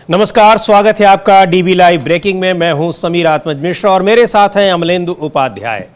नमस्कार, स्वागत है आपका डीबी लाइव ब्रेकिंग में। मैं हूं समीर आत्मज मिश्रा और मेरे साथ हैं अमलेंदु उपाध्याय।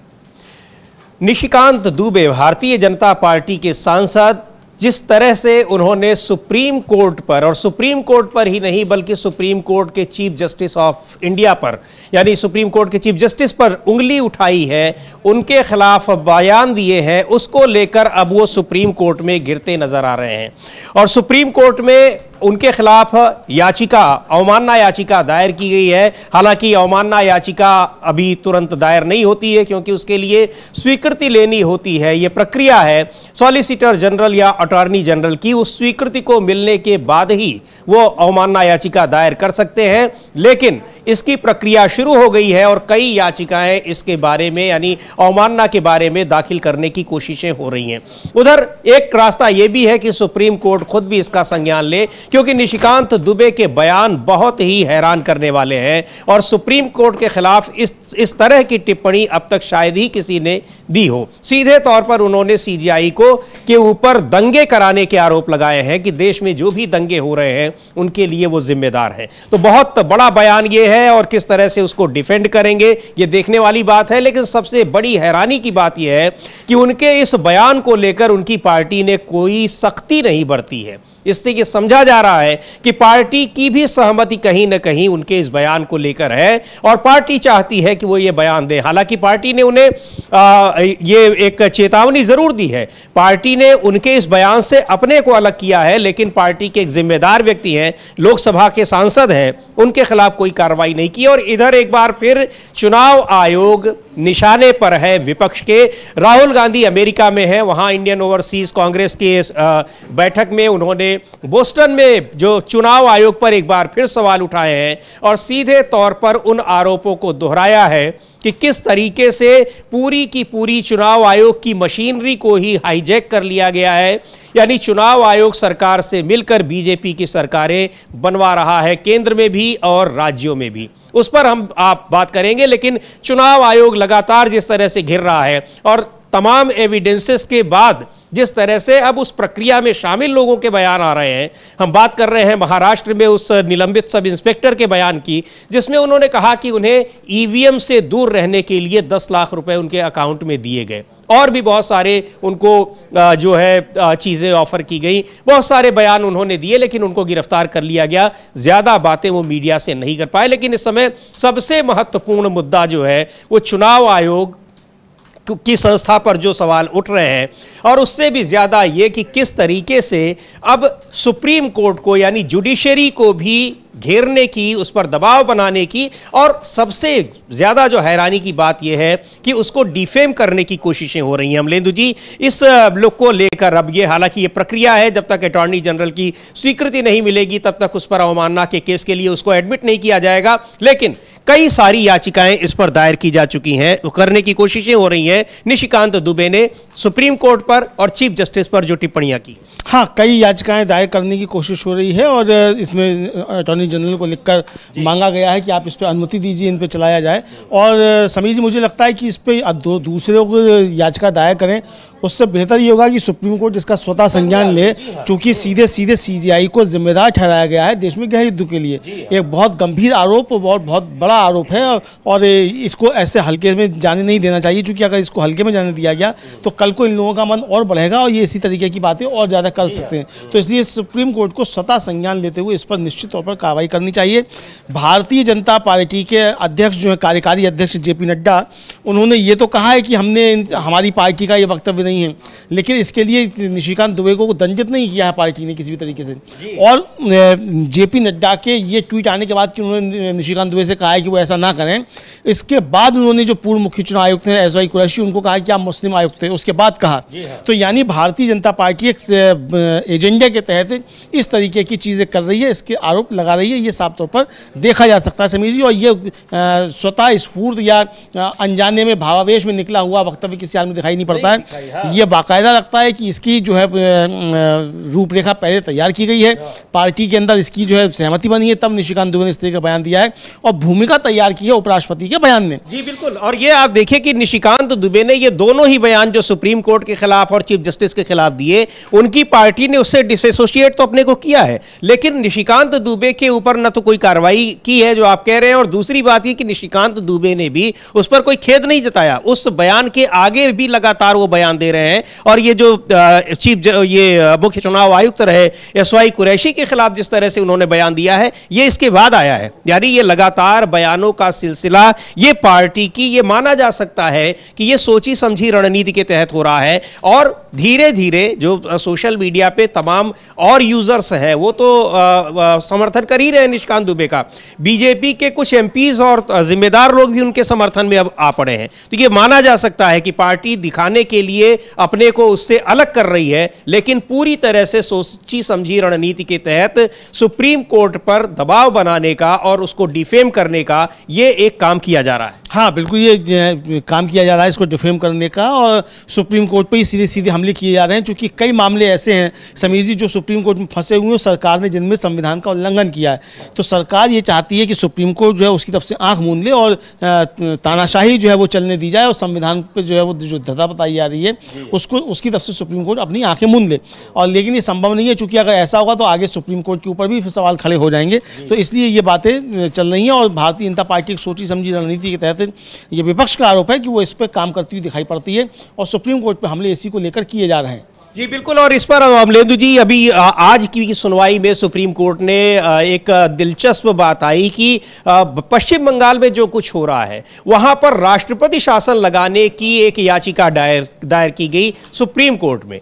निशिकांत दुबे भारतीय जनता पार्टी के सांसद, जिस तरह से उन्होंने सुप्रीम कोर्ट पर, और सुप्रीम कोर्ट पर ही नहीं बल्कि सुप्रीम कोर्ट के चीफ जस्टिस ऑफ इंडिया पर, यानी सुप्रीम कोर्ट के चीफ जस्टिस पर उंगली उठाई है, उनके खिलाफ बयान दिए हैं, उसको लेकर अब वो सुप्रीम कोर्ट में गिरते नजर आ रहे हैं। और सुप्रीम कोर्ट में उनके खिलाफ याचिका, अवमानना याचिका दायर की गई है। हालांकि अवमानना याचिका अभी तुरंत दायर नहीं होती है क्योंकि उसके लिए स्वीकृति लेनी होती है। यह प्रक्रिया है सॉलिसिटर जनरल या अटॉर्नी जनरल की, उस स्वीकृति को मिलने के बाद ही वो अवमानना याचिका दायर कर सकते हैं। लेकिन इसकी प्रक्रिया शुरू हो गई है और कई याचिकाएं इसके बारे में, यानी अवमानना के बारे में दाखिल करने की कोशिशें हो रही हैं। उधर एक रास्ता यह भी है कि सुप्रीम कोर्ट खुद भी इसका संज्ञान ले, क्योंकि निशिकांत दुबे के बयान बहुत ही हैरान करने वाले हैं और सुप्रीम कोर्ट के खिलाफ इस तरह की टिप्पणी अब तक शायद ही किसी ने दी हो। सीधे तौर पर उन्होंने सीजीआई को के ऊपर दंगे कराने के आरोप लगाए हैं कि देश में जो भी दंगे हो रहे हैं उनके लिए वो जिम्मेदार हैं। तो बहुत बड़ा बयान ये है और किस तरह से उसको डिफेंड करेंगे ये देखने वाली बात है। लेकिन सबसे बड़ी हैरानी की बात यह है कि उनके इस बयान को लेकर उनकी पार्टी ने कोई सख्ती नहीं बरती है। इससे ये समझा जा रहा है कि पार्टी की भी सहमति कहीं ना कहीं उनके इस बयान को लेकर है और पार्टी चाहती है कि वो ये बयान दें। हालांकि पार्टी ने उन्हें ये एक चेतावनी जरूर दी है। पार्टी ने उनके इस बयान से अपने को अलग किया है, लेकिन पार्टी के एक जिम्मेदार व्यक्ति हैं, लोकसभा के सांसद हैं, उनके खिलाफ कोई कार्रवाई नहीं की। और इधर एक बार फिर चुनाव आयोग निशाने पर है विपक्ष के। राहुल गांधी अमेरिका में है, वहां इंडियन ओवरसीज कांग्रेस के बैठक में उन्होंने बोस्टन में जो चुनाव आयोग पर एक बार फिर सवाल उठाए हैं और सीधे तौर पर उन आरोपों को दोहराया है कि किस तरीके से पूरी की पूरी चुनाव आयोग की मशीनरी को ही हाईजैक कर लिया गया है। यानी चुनाव आयोग सरकार से मिलकर बीजेपी की सरकारें बनवा रहा है, केंद्र में भी और राज्यों में भी। उस पर हम आप बात करेंगे। लेकिन चुनाव आयोग लगातार जिस तरह से घिर रहा है और तमाम एविडेंसेस के बाद जिस तरह से अब उस प्रक्रिया में शामिल लोगों के बयान आ रहे हैं, हम बात कर रहे हैं महाराष्ट्र में उस निलंबित सब इंस्पेक्टर के बयान की, जिसमें उन्होंने कहा कि उन्हें ईवीएम से दूर रहने के लिए 10 लाख रुपए उनके अकाउंट में दिए गए और भी बहुत सारे उनको जो है चीज़ें ऑफर की गई। बहुत सारे बयान उन्होंने दिए लेकिन उनको गिरफ्तार कर लिया गया। ज़्यादा बातें वो मीडिया से नहीं कर पाए। लेकिन इस समय सबसे महत्वपूर्ण मुद्दा जो है वो चुनाव आयोग की संस्था पर जो सवाल उठ रहे हैं और उससे भी ज्यादा ये कि किस तरीके से अब सुप्रीम कोर्ट को, यानी जुडिशरी को भी घेरने की, उस पर दबाव बनाने की, और सबसे ज्यादा जो हैरानी की बात यह है कि उसको डिफेम करने की कोशिशें हो रही हैं। अमलेंदु जी, इस लुक को लेकर अब ये, हालांकि ये प्रक्रिया है, जब तक अटॉर्नी जनरल की स्वीकृति नहीं मिलेगी तब तक उस पर अवमानना के केस के लिए उसको एडमिट नहीं किया जाएगा। लेकिन कई सारी याचिकाएं इस पर दायर की जा चुकी हैं, करने की कोशिशें हो रही हैं। निशिकांत दुबे ने सुप्रीम कोर्ट पर और चीफ जस्टिस पर जो टिप्पणियां की, हाँ, कई याचिकाएं दायर करने की कोशिश हो रही है और इसमें अटॉर्नी जनरल को लिखकर मांगा गया है कि आप इस पर अनुमति दीजिए, इन पर चलाया जाए। और समीर जी, मुझे लगता है कि इस पर दूसरे को याचिका दायर करें, उससे बेहतर ये होगा कि सुप्रीम कोर्ट इसका स्वतः संज्ञान ले, क्योंकि सीधे सीधे सीजीआई को जिम्मेदार ठहराया गया है देश में गृह युद्ध के लिए। एक बहुत गंभीर आरोप, बहुत बड़ा आरोप है और इसको ऐसे हल्के में जाने नहीं देना चाहिए, क्योंकि अगर इसको हल्के में जाने दिया गया तो कल को इन लोगों का मन और बढ़ेगा और ये इसी तरीके की बातें और ज़्यादा कर सकते हैं। तो इसलिए सुप्रीम कोर्ट को स्वतः संज्ञान लेते हुए इस पर निश्चित तौर पर कार्रवाई करनी चाहिए। भारतीय जनता पार्टी के अध्यक्ष जो है, कार्यकारी अध्यक्ष जेपी नड्डा, उन्होंने ये तो कहा है कि हमारी पार्टी का ये वक्तव्य नहीं है, लेकिन इसके लिए निशिकांत दुबे को दंडित नहीं किया है पार्टी ने किसी भी तरीके से। और जेपी नड्डा के ये ट्वीट आने के बाद कि उन्होंने निशिकांत दुबे से कहा है कि वो ऐसा ना करें, इसके बाद उन्होंने जो पूर्व मुख्य चुनाव आयुक्त हैं एसवाई कुरैशी, उनको कहा कि आप मुस्लिम आयुक्त थे, उसके बाद कहा। तो यानी भारतीय जनता पार्टी एक एजेंडे के तहत इस तरीके की चीज़ें कर रही है, इसके आरोप लगा रही है, ये साफ तौर पर देखा जा सकता है समीर जी। और ये स्वतः स्फूर्त या अनजाने में भावावेश में निकला हुआ वक्तव्य किसी हाल में दिखाई नहीं पड़ता है। ये बाकायदा लगता है कि इसकी जो है रूपरेखा पहले तैयार की गई है, पार्टी के अंदर इसकी जो है सहमति बनी है, तब निशिकांत दुबे ने इस तरह का बयान दिया है और भूमिका तैयार की है उपराष्ट्रपति के बयान ने। जी बिल्कुल, और ये आप देखिए कि निशिकांत दुबे ने ये दोनों ही बयान जो सुप्रीम कोर्ट के खिलाफ और चीफ जस्टिस के खिलाफ दिए, उनकी पार्टी ने उससे डिसएसोसिएट तो अपने को किया है, लेकिन निशिकांत दुबे के ऊपर न तो कोई कार्रवाई की है जो आप कह रहे हैं, और दूसरी बात ये कि निशिकांत दुबे ने भी उस पर कोई खेद नहीं जताया। उस बयान के आगे भी लगातार वो बयान दे रहे हैं, और ये जो ये मुख्य चुनाव आयुक्त रहे एसवाई कुरैशी के खिलाफ जिस तरह से उन्होंने बयान दिया है, ये इसके बाद आया है। यानी ये लगातार बयानों का सिलसिला ये पार्टी की, ये माना जा सकता है कि ये सोची समझी रणनीति के तहत हो रहा है, और धीरे धीरे जो सोशल मीडिया पे तमाम और यूजर्स हैं वो तो समर्थन कर ही रहे हैं निशिकांत दुबे का। बीजेपी के कुछ एमपीज और जिम्मेदार लोग भी उनके समर्थन में अब आ पड़े हैं। तो ये माना जा सकता है कि पार्टी दिखाने के लिए अपने को उससे अलग कर रही है, लेकिन पूरी तरह से सोची समझी रणनीति के तहत सुप्रीम कोर्ट पर दबाव बनाने का और उसको डिफेम करने का ये एक काम किया जा रहा है। हाँ बिल्कुल, ये काम किया जा रहा है इसको डिफेम करने का, और सुप्रीम कोर्ट पे ही सीधे सीधे हमले किए जा रहे हैं, क्योंकि कई मामले ऐसे हैं समीर जी जो सुप्रीम कोर्ट में फंसे हुए हैं सरकार ने, जिनमें संविधान का उल्लंघन किया है। तो सरकार ये चाहती है कि सुप्रीम कोर्ट जो है उसकी तरफ से आंख मूंद ले और तानाशाही जो है वो चलने दी जाए, और संविधान पर जो है वो जो धता बताई जा रही है उसको उसकी तरफ से सुप्रीम कोर्ट अपनी आंखें मूंद ले। और लेकिन ये संभव नहीं है, चूंकि अगर ऐसा होगा तो आगे सुप्रीम कोर्ट के ऊपर भी सवाल खड़े हो जाएंगे। तो इसलिए ये बातें चल रही हैं, और भारतीय जनता पार्टी की सोची समझी रणनीति के तहत ये विपक्ष का आरोप है कि वो इस पर काम करती हुई दिखाई पड़ती है, और सुप्रीम कोर्ट पे हमले इसी को लेकर किए जा रहे हैं। जी बिल्कुल, और इस पर अमलेंदु जी अभी आज की सुनवाई में सुप्रीम कोर्ट ने एक दिलचस्प बात आई कि पश्चिम बंगाल में जो कुछ हो रहा है वहां पर राष्ट्रपति शासन लगाने की एक याचिका दायर की गई सुप्रीम कोर्ट में।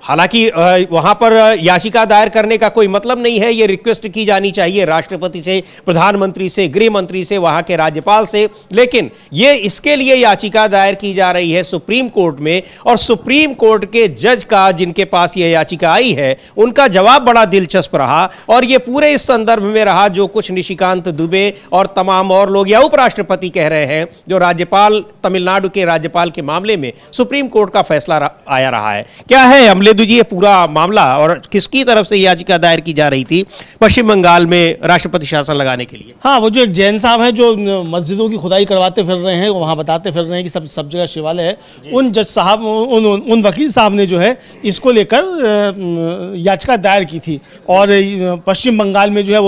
हालांकि वहां पर याचिका दायर करने का कोई मतलब नहीं है, ये रिक्वेस्ट की जानी चाहिए राष्ट्रपति से, प्रधानमंत्री से, गृह मंत्री से, वहां के राज्यपाल से, लेकिन ये इसके लिए याचिका दायर की जा रही है सुप्रीम कोर्ट में। और सुप्रीम कोर्ट के जज का, जिनके पास ये याचिका आई है, उनका जवाब बड़ा दिलचस्प रहा, और ये पूरे इस संदर्भ में रहा जो कुछ निशिकांत दुबे और तमाम और लोग या उपराष्ट्रपति कह रहे हैं, जो राज्यपाल, तमिलनाडु के राज्यपाल के मामले में सुप्रीम कोर्ट का फैसला आया रहा है। क्या है अमलेंदु जी ये पूरा मामला, और किसकी तरफ से याचिका दायर की जा रही थी पश्चिम बंगाल में राष्ट्रपति शासन लगाने के लिए? हाँ, वो जो एक जैन साहब हैं जो मस्जिदों की खुदाई करवाते फिर रहे हैं, वहाँ बताते फिर रहे हैं कि सब जगह शिवालय है, उन जज साहब, उन वकील साहब ने जो है इसको लेकर याचिका दायर की थी, और पश्चिम बंगाल में जो है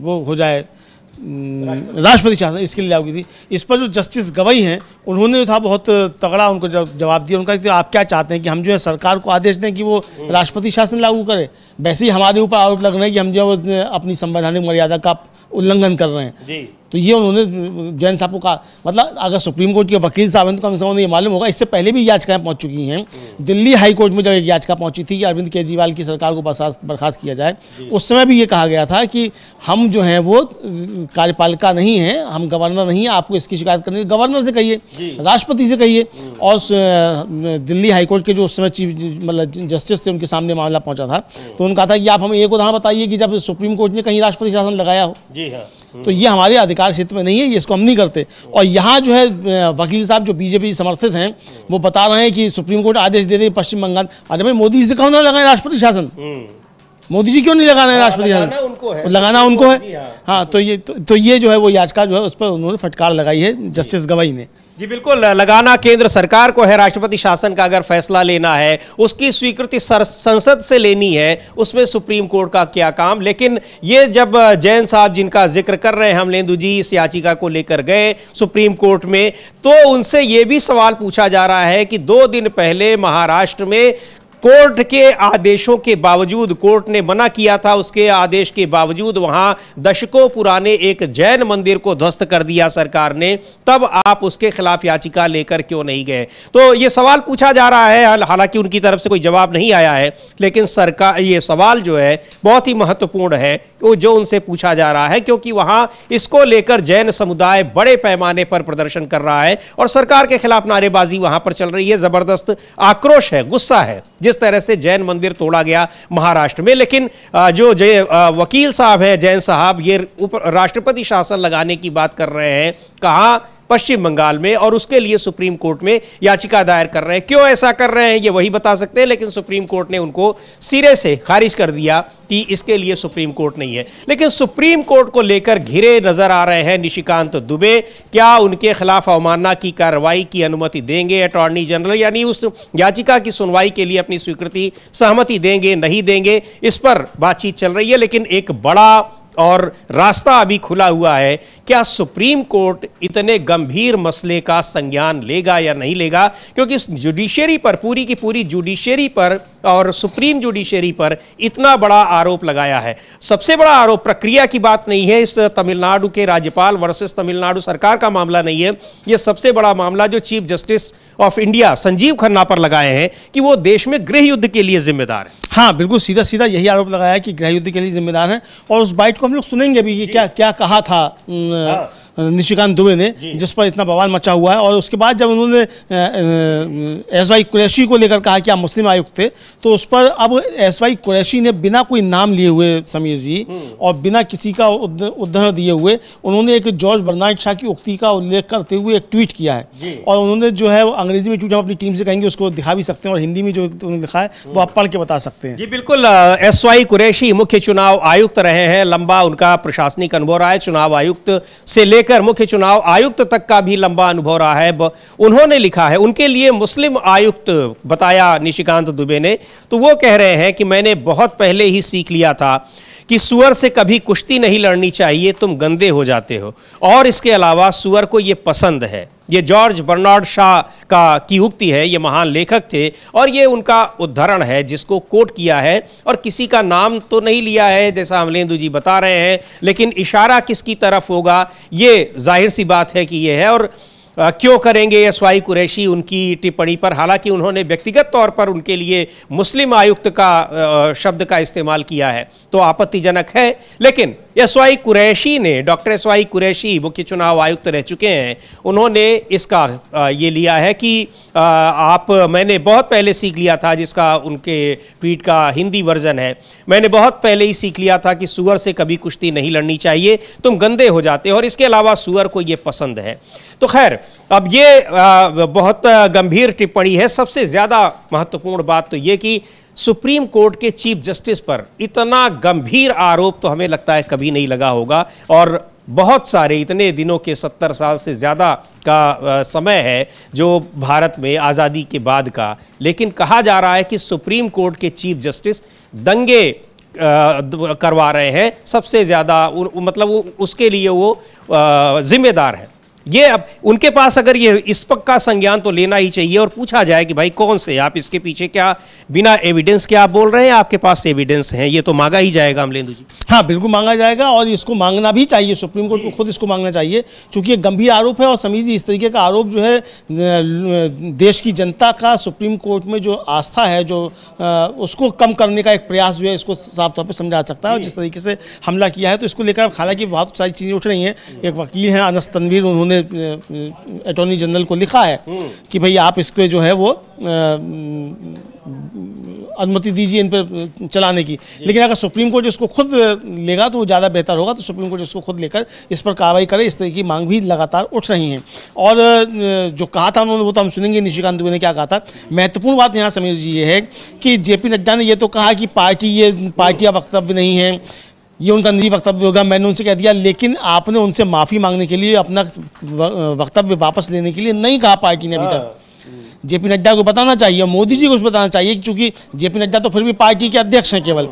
वो हो जाए राष्ट्रपति शासन, इसके लिए लागू की थी। इस पर जो जस्टिस गवई हैं उन्होंने था बहुत तगड़ा उनको जवाब दिया। उनका कि आप क्या चाहते हैं कि हम जो है सरकार को आदेश दें कि वो राष्ट्रपति शासन लागू करे? वैसे ही हमारे ऊपर आरोप लग रहे हैं कि हम जो अपनी संवैधानिक मर्यादा का उल्लंघन कर रहे हैं। तो ये उन्होंने जैन साहब को कहा, मतलब अगर सुप्रीम कोर्ट के वकील साहब हैं तो कम से कम उन्हें ये मालूम होगा, इससे पहले भी याचिकाएं पहुंच चुकी हैं। दिल्ली हाई कोर्ट में जब एक याचिका पहुंची थी कि अरविंद केजरीवाल की सरकार को बर्खास्त किया जाए, उस समय भी ये कहा गया था कि हम जो हैं वो कार्यपालिका नहीं हैं, हम गवर्नर नहीं हैं, आपको इसकी शिकायत करनी है गवर्नर से कहिए, राष्ट्रपति से कहिए। और दिल्ली हाई कोर्ट के जो उस समय चीफ मतलब जस्टिस थे, उनके सामने मामला पहुंचा था, तो उन्होंने कहा था कि आप हमें एक उदाहरण बताइए कि जब सुप्रीम कोर्ट ने कहीं राष्ट्रपति शासन लगाया हो। जी हाँ। तो ये हमारे अधिकार क्षेत्र में नहीं है, ये इसको हम नहीं करते। और यहाँ जो है वकील साहब जो बीजेपी समर्थित हैं वो बता रहे हैं कि सुप्रीम कोर्ट आदेश दे रही है पश्चिम बंगाल। अरे भाई, मोदी जी से क्यों ना लगाए राष्ट्रपति शासन? मोदी जी क्यों नहीं लगा रहे हैं राष्ट्रपति शासन? लगाना उनको है। हाँ, तो ये जो है वो याचिका जो है उस पर उन्होंने फटकार लगाई है जस्टिस गवई ने। जी बिल्कुल, लगाना केंद्र सरकार को है। राष्ट्रपति शासन का अगर फैसला लेना है, उसकी स्वीकृति संसद से लेनी है, उसमें सुप्रीम कोर्ट का क्या काम। लेकिन ये जब जैन साहब जिनका जिक्र कर रहे हैं अमलेंदु जी, इस याचिका को लेकर गए सुप्रीम कोर्ट में, तो उनसे ये भी सवाल पूछा जा रहा है कि 2 दिन पहले महाराष्ट्र में कोर्ट के आदेशों के बावजूद, कोर्ट ने मना किया था, उसके आदेश के बावजूद वहां दशकों पुराने एक जैन मंदिर को ध्वस्त कर दिया सरकार ने, तब आप उसके खिलाफ याचिका लेकर क्यों नहीं गए? तो ये सवाल पूछा जा रहा है। हालांकि उनकी तरफ से कोई जवाब नहीं आया है, लेकिन सरकार, ये सवाल जो है बहुत ही महत्वपूर्ण है जो उनसे पूछा जा रहा है, क्योंकि वहां इसको लेकर जैन समुदाय बड़े पैमाने पर प्रदर्शन कर रहा है और सरकार के खिलाफ नारेबाजी वहां पर चल रही है। जबरदस्त आक्रोश है, गुस्सा है जिस तरह से जैन मंदिर तोड़ा गया महाराष्ट्र में। लेकिन जो वकील साहब है जैन साहब, ये राष्ट्रपति शासन लगाने की बात कर रहे हैं। कहा पश्चिम बंगाल में, और उसके लिए सुप्रीम कोर्ट में याचिका दायर कर रहे हैं। क्यों ऐसा कर रहे हैं ये वही बता सकते हैं, लेकिन सुप्रीम कोर्ट ने उनको सिरे से खारिज कर दिया कि इसके लिए सुप्रीम कोर्ट नहीं है। लेकिन सुप्रीम कोर्ट को लेकर घिरे नजर आ रहे हैं निशिकांत दुबे। क्या उनके खिलाफ अवमानना की कार्रवाई की अनुमति देंगे अटॉर्नी जनरल, यानी उस याचिका की सुनवाई के लिए अपनी स्वीकृति सहमति देंगे नहीं देंगे, इस पर बातचीत चल रही है। लेकिन एक बड़ा और रास्ता अभी खुला हुआ है, क्या सुप्रीम कोर्ट इतने गंभीर मसले का संज्ञान लेगा या नहीं लेगा, क्योंकि इस जुडिशरी पर, पूरी की पूरी जुडिशरी पर और सुप्रीम जुडिशरी पर इतना बड़ा आरोप लगाया है। सबसे बड़ा आरोप प्रक्रिया की बात नहीं है, इस तमिलनाडु के राज्यपाल वर्सेस तमिलनाडु सरकार का मामला नहीं है। यह सबसे बड़ा मामला जो chief justice of India Sanjeev Khanna पर लगाए हैं कि वो देश में गृह युद्ध के लिए जिम्मेदार है। हाँ, बिल्कुल सीधा सीधा यही आरोप लगाया है कि गृह युद्ध के लिए जिम्मेदार हैं, और उस बाइट को हम लोग सुनेंगे भी, ये क्या क्या कहा था निशिकांत दुबे ने, जिस पर इतना बवाल मचा हुआ है। और उसके बाद जब उन्होंने एसवाई कुरैशी को लेकर कहा कि आप मुस्लिम आयुक्त थे, तो उस पर अब एसवाई कुरैशी ने बिना कोई नाम लिए हुए समीर जी और बिना किसी का उद्धरण दिए हुए, उन्होंने एक जॉर्ज बर्नार्ड शॉ की उक्ति का उल्लेख करते हुए एक ट्वीट किया है। और उन्होंने जो है अंग्रेजी में ट्वीट हम अपनी टीम से कहेंगे उसको दिखा भी सकते हैं, और हिंदी में जो उन्होंने लिखा है वो आप पढ़ के बता सकते हैं। जी बिल्कुल। एसवाई कुरैशी मुख्य चुनाव आयुक्त रहे हैं, लंबा उनका प्रशासनिक अनुभव रहा है, चुनाव आयुक्त से लेकर मुख्य चुनाव आयुक्त तक का भी लंबा अनुभव रहा है। उन्होंने लिखा है, उनके लिए मुस्लिम आयुक्त बताया निशिकांत दुबे ने, तो वो कह रहे हैं कि मैंने बहुत पहले ही सीख लिया था कि सुअर से कभी कुश्ती नहीं लड़नी चाहिए, तुम गंदे हो जाते हो, और इसके अलावा सुअर को ये पसंद है। ये जॉर्ज बर्नार्ड शॉ की उक्ति है, ये महान लेखक थे और ये उनका उद्धरण है जिसको कोट किया है, और किसी का नाम तो नहीं लिया है जैसा अमलेंदु जी बता रहे हैं, लेकिन इशारा किसकी तरफ होगा ये जाहिर सी बात है कि ये है। और क्यों करेंगे एसवाई कुरैशी उनकी टिप्पणी पर, हालांकि उन्होंने व्यक्तिगत तौर पर उनके लिए मुस्लिम आयुक्त का शब्द का इस्तेमाल किया है तो आपत्तिजनक है। लेकिन एसवाई कुरैशी ने, डॉक्टर एसवाई कुरैशी मुख्य चुनाव आयुक्त रह चुके हैं, उन्होंने इसका ये लिया है कि मैंने बहुत पहले सीख लिया था, जिसका उनके ट्वीट का हिंदी वर्जन है, मैंने बहुत पहले ही सीख लिया था कि सुअर से कभी कुश्ती नहीं लड़नी चाहिए, तुम गंदे हो जाते हो, और इसके अलावा सुअर को ये पसंद है। तो खैर, अब ये बहुत गंभीर टिप्पणी है। सबसे ज़्यादा महत्वपूर्ण बात तो ये कि सुप्रीम कोर्ट के चीफ जस्टिस पर इतना गंभीर आरोप तो हमें लगता है कभी नहीं लगा होगा, और बहुत सारे, इतने दिनों के 70 साल से ज़्यादा का समय है जो भारत में आज़ादी के बाद का, लेकिन कहा जा रहा है कि सुप्रीम कोर्ट के चीफ जस्टिस दंगे करवा रहे हैं, सबसे ज़्यादा मतलब उसके लिए वो जिम्मेदार है। ये अब उनके पास अगर ये इस पक्का संज्ञान तो लेना ही चाहिए और पूछा जाए कि भाई कौन से, आप इसके पीछे क्या बिना एविडेंस के आप बोल रहे हैं, आपके पास एविडेंस है, ये तो मांगा ही जाएगा अमलेंदु जी। हाँ, बिल्कुल मांगा जाएगा, और इसको मांगना भी चाहिए, सुप्रीम कोर्ट को खुद इसको मांगना चाहिए, क्योंकि ये गंभीर आरोप है। और समीर जी, इस तरीके का आरोप जो है देश की जनता का सुप्रीम कोर्ट में जो आस्था है, जो उसको कम करने का एक प्रयास जो है, इसको साफ तौर पर समझा सकता है। और जिस तरीके से हमला किया है, तो इसको लेकर हालांकि बहुत सारी चीज़ें उठ रही हैं। एक वकील हैं अनस तनवीर, उन्होंने अटॉर्नी जनरल को लिखा है कि भाई आप इसको जो है वो अनुमति दीजिए इन पर चलाने की। लेकिन अगर सुप्रीम कोर्ट इसको खुद लेगा तो वो ज़्यादा बेहतर होगा, तो सुप्रीम कोर्ट इसको खुद लेकर इस पर कार्रवाई करे, इस तरह की मांग भी लगातार उठ रही हैं। और जो कहा था उन्होंने वो तो हम सुनेंगे निशिकांत दुबे ने क्या कहा था। महत्वपूर्ण बात यहाँ समीर जी ये है कि जेपी नड्डा ने ये तो कहा कि पार्टी का वक्तव्य नहीं है, ये उनका निजी वक्तव्य होगा, मैंने उनसे कह दिया, लेकिन आपने उनसे माफ़ी मांगने के लिए, अपना वक्तव्य वापस लेने के लिए नहीं कहा पार्टी ने अभी तक। जेपी नड्डा को बताना चाहिए, मोदी जी को बताना चाहिए, क्योंकि जेपी नड्डा तो फिर भी पार्टी के अध्यक्ष हैं केवल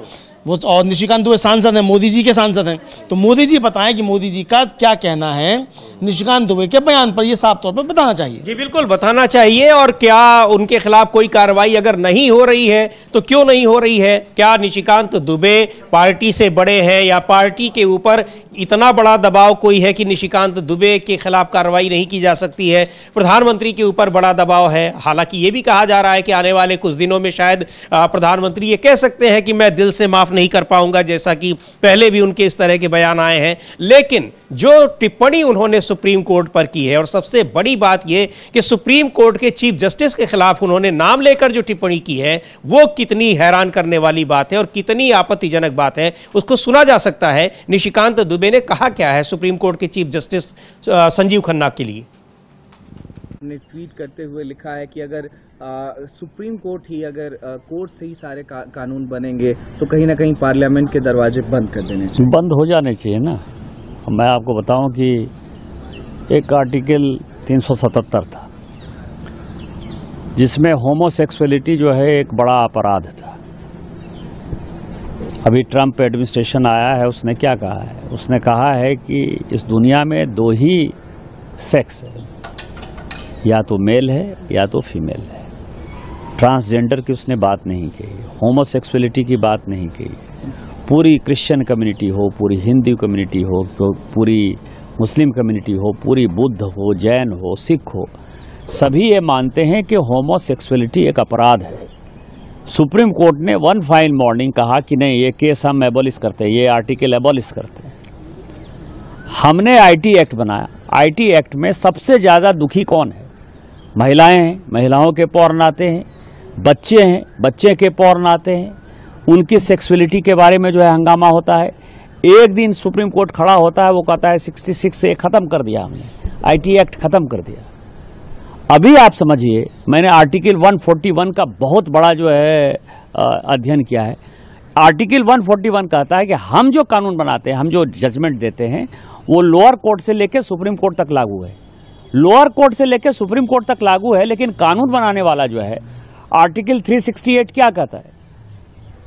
वो, और निशिकांत दुबे सांसद हैं, मोदी जी के सांसद हैं। तो मोदी जी बताएं कि मोदी जी का क्या कहना है निशिकांत दुबे के बयान पर, ये साफ तौर पर बताना चाहिए। जी बिल्कुल बताना चाहिए। और क्या उनके खिलाफ कोई कार्रवाई अगर नहीं हो रही है तो क्यों नहीं हो रही है? क्या निशिकांत दुबे पार्टी से बड़े हैं, या पार्टी के ऊपर इतना बड़ा दबाव कोई है कि निशिकांत दुबे के खिलाफ कार्रवाई नहीं की जा सकती है? प्रधानमंत्री के ऊपर बड़ा दबाव है। हालांकि ये भी कहा जा रहा है कि आने वाले कुछ दिनों में शायद प्रधानमंत्री ये कह सकते हैं कि मैं दिल से माफ नहीं कर पाऊंगा, जैसा कि पहले भी उनके इस तरह के बयान आए हैं। लेकिन जो टिप्पणी उन्होंने सुप्रीम कोर्ट पर की है, और सबसे बड़ी बात यह कि सुप्रीम कोर्ट के चीफ जस्टिस के खिलाफ उन्होंने नाम लेकर जो टिप्पणी की है, वो कितनी हैरान करने वाली बात है और कितनी आपत्तिजनक बात है, उसको सुना जा सकता है। निशिकांत दुबे ने कहा क्या है सुप्रीम कोर्ट के चीफ जस्टिस संजीव खन्ना के लिए। ने ट्वीट करते हुए लिखा है कि अगर सुप्रीम कोर्ट ही अगर कोर्ट से ही सारे कानून बनेंगे तो कहीं ना कहीं पार्लियामेंट के दरवाजे बंद कर देने चाहिए। बंद हो जाने चाहिए ना। मैं आपको बताऊं कि एक आर्टिकल 377 था जिसमें होमोसेक्सुअलिटी जो है एक बड़ा अपराध था। अभी ट्रम्प एडमिनिस्ट्रेशन आया है, उसने क्या कहा है? उसने कहा है कि इस दुनिया में 2 ही सेक्स है, या तो मेल है या तो फीमेल है। ट्रांसजेंडर की उसने बात नहीं कही, होमोसेक्सुअलिटी की बात नहीं कही। पूरी क्रिश्चियन कम्युनिटी हो, पूरी हिंदू कम्युनिटी हो, पूरी मुस्लिम कम्युनिटी हो, पूरी बुद्ध हो, जैन हो, सिख हो, सभी ये मानते हैं कि होमोसेक्सुअलिटी एक अपराध है। सुप्रीम कोर्ट ने वन फाइन मॉर्निंग कहा कि नहीं, ये केस हम एबॉलिश करते हैं, ये आर्टिकल एबॉलिश करते हैं। हमने आईटी एक्ट बनाया। आईटी एक्ट में सबसे ज़्यादा दुखी कौन है? महिलाएं हैं, महिलाओं के पौर्ण आते हैं, बच्चे हैं, बच्चे के पौर्ण आते हैं, उनकी सेक्सुअलिटी के बारे में जो है हंगामा होता है। एक दिन सुप्रीम कोर्ट खड़ा होता है, वो कहता है 66 से ख़त्म कर दिया हमने, आईटी एक्ट ख़त्म कर दिया। अभी आप समझिए, मैंने आर्टिकल 141 का बहुत बड़ा जो है अध्ययन किया है। आर्टिकल 141 कहता है कि हम जो कानून बनाते हैं, हम जो जजमेंट देते हैं, वो लोअर कोर्ट से लेकर सुप्रीम कोर्ट तक लागू है। लोअर कोर्ट से लेकर सुप्रीम कोर्ट तक लागू है, लेकिन कानून बनाने वाला जो है आर्टिकल 368 क्या कहता है?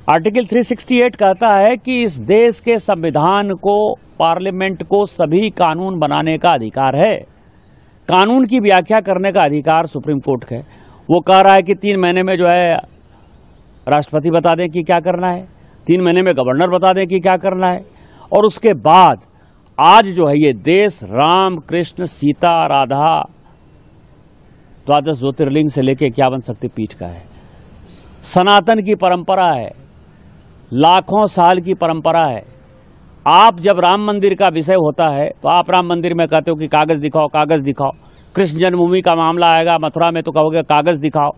आर्टिकल 368 कहता है कि इस देश के संविधान को, पार्लियामेंट को सभी कानून बनाने का अधिकार है। कानून की व्याख्या करने का अधिकार सुप्रीम कोर्ट का है। वो कह रहा है कि 3 महीने में जो है राष्ट्रपति बता दें कि क्या करना है, 3 महीने में गवर्नर बता दें कि क्या करना है, और उसके बाद आज जो है ये देश राम, कृष्ण, सीता, राधा, द्वादश ज्योतिर्लिंग से लेकर 51 शक्तिपीठ का है। सनातन की परंपरा है, लाखों साल की परंपरा है। आप जब राम मंदिर का विषय होता है तो आप राम मंदिर में कहते हो कि कागज़ दिखाओ, कागज़ दिखाओ। कृष्ण जन्मभूमि का मामला आएगा मथुरा में तो कहोगे कागज़ दिखाओ।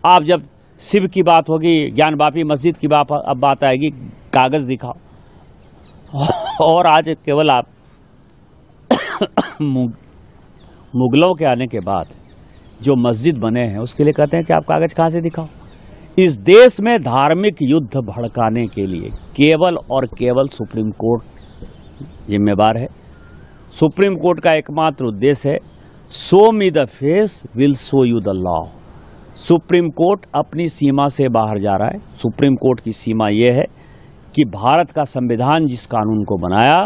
आप जब शिव की बात होगी, ज्ञान वापी मस्जिद की बात आएगी, कागज़ दिखाओ। और आज केवल आप मुगलों के आने के बाद जो मस्जिद बने हैं उसके लिए कहते हैं कि आप कागज़ कहाँ से दिखाओ। इस देश में धार्मिक युद्ध भड़काने के लिए केवल और केवल सुप्रीम कोर्ट जिम्मेवार है। सुप्रीम कोर्ट का एकमात्र उद्देश्य है, show me the face will show you the law. Supreme court अपनी सीमा से बाहर जा रहा है। सुप्रीम कोर्ट की सीमा यह है कि भारत का संविधान जिस कानून को बनाया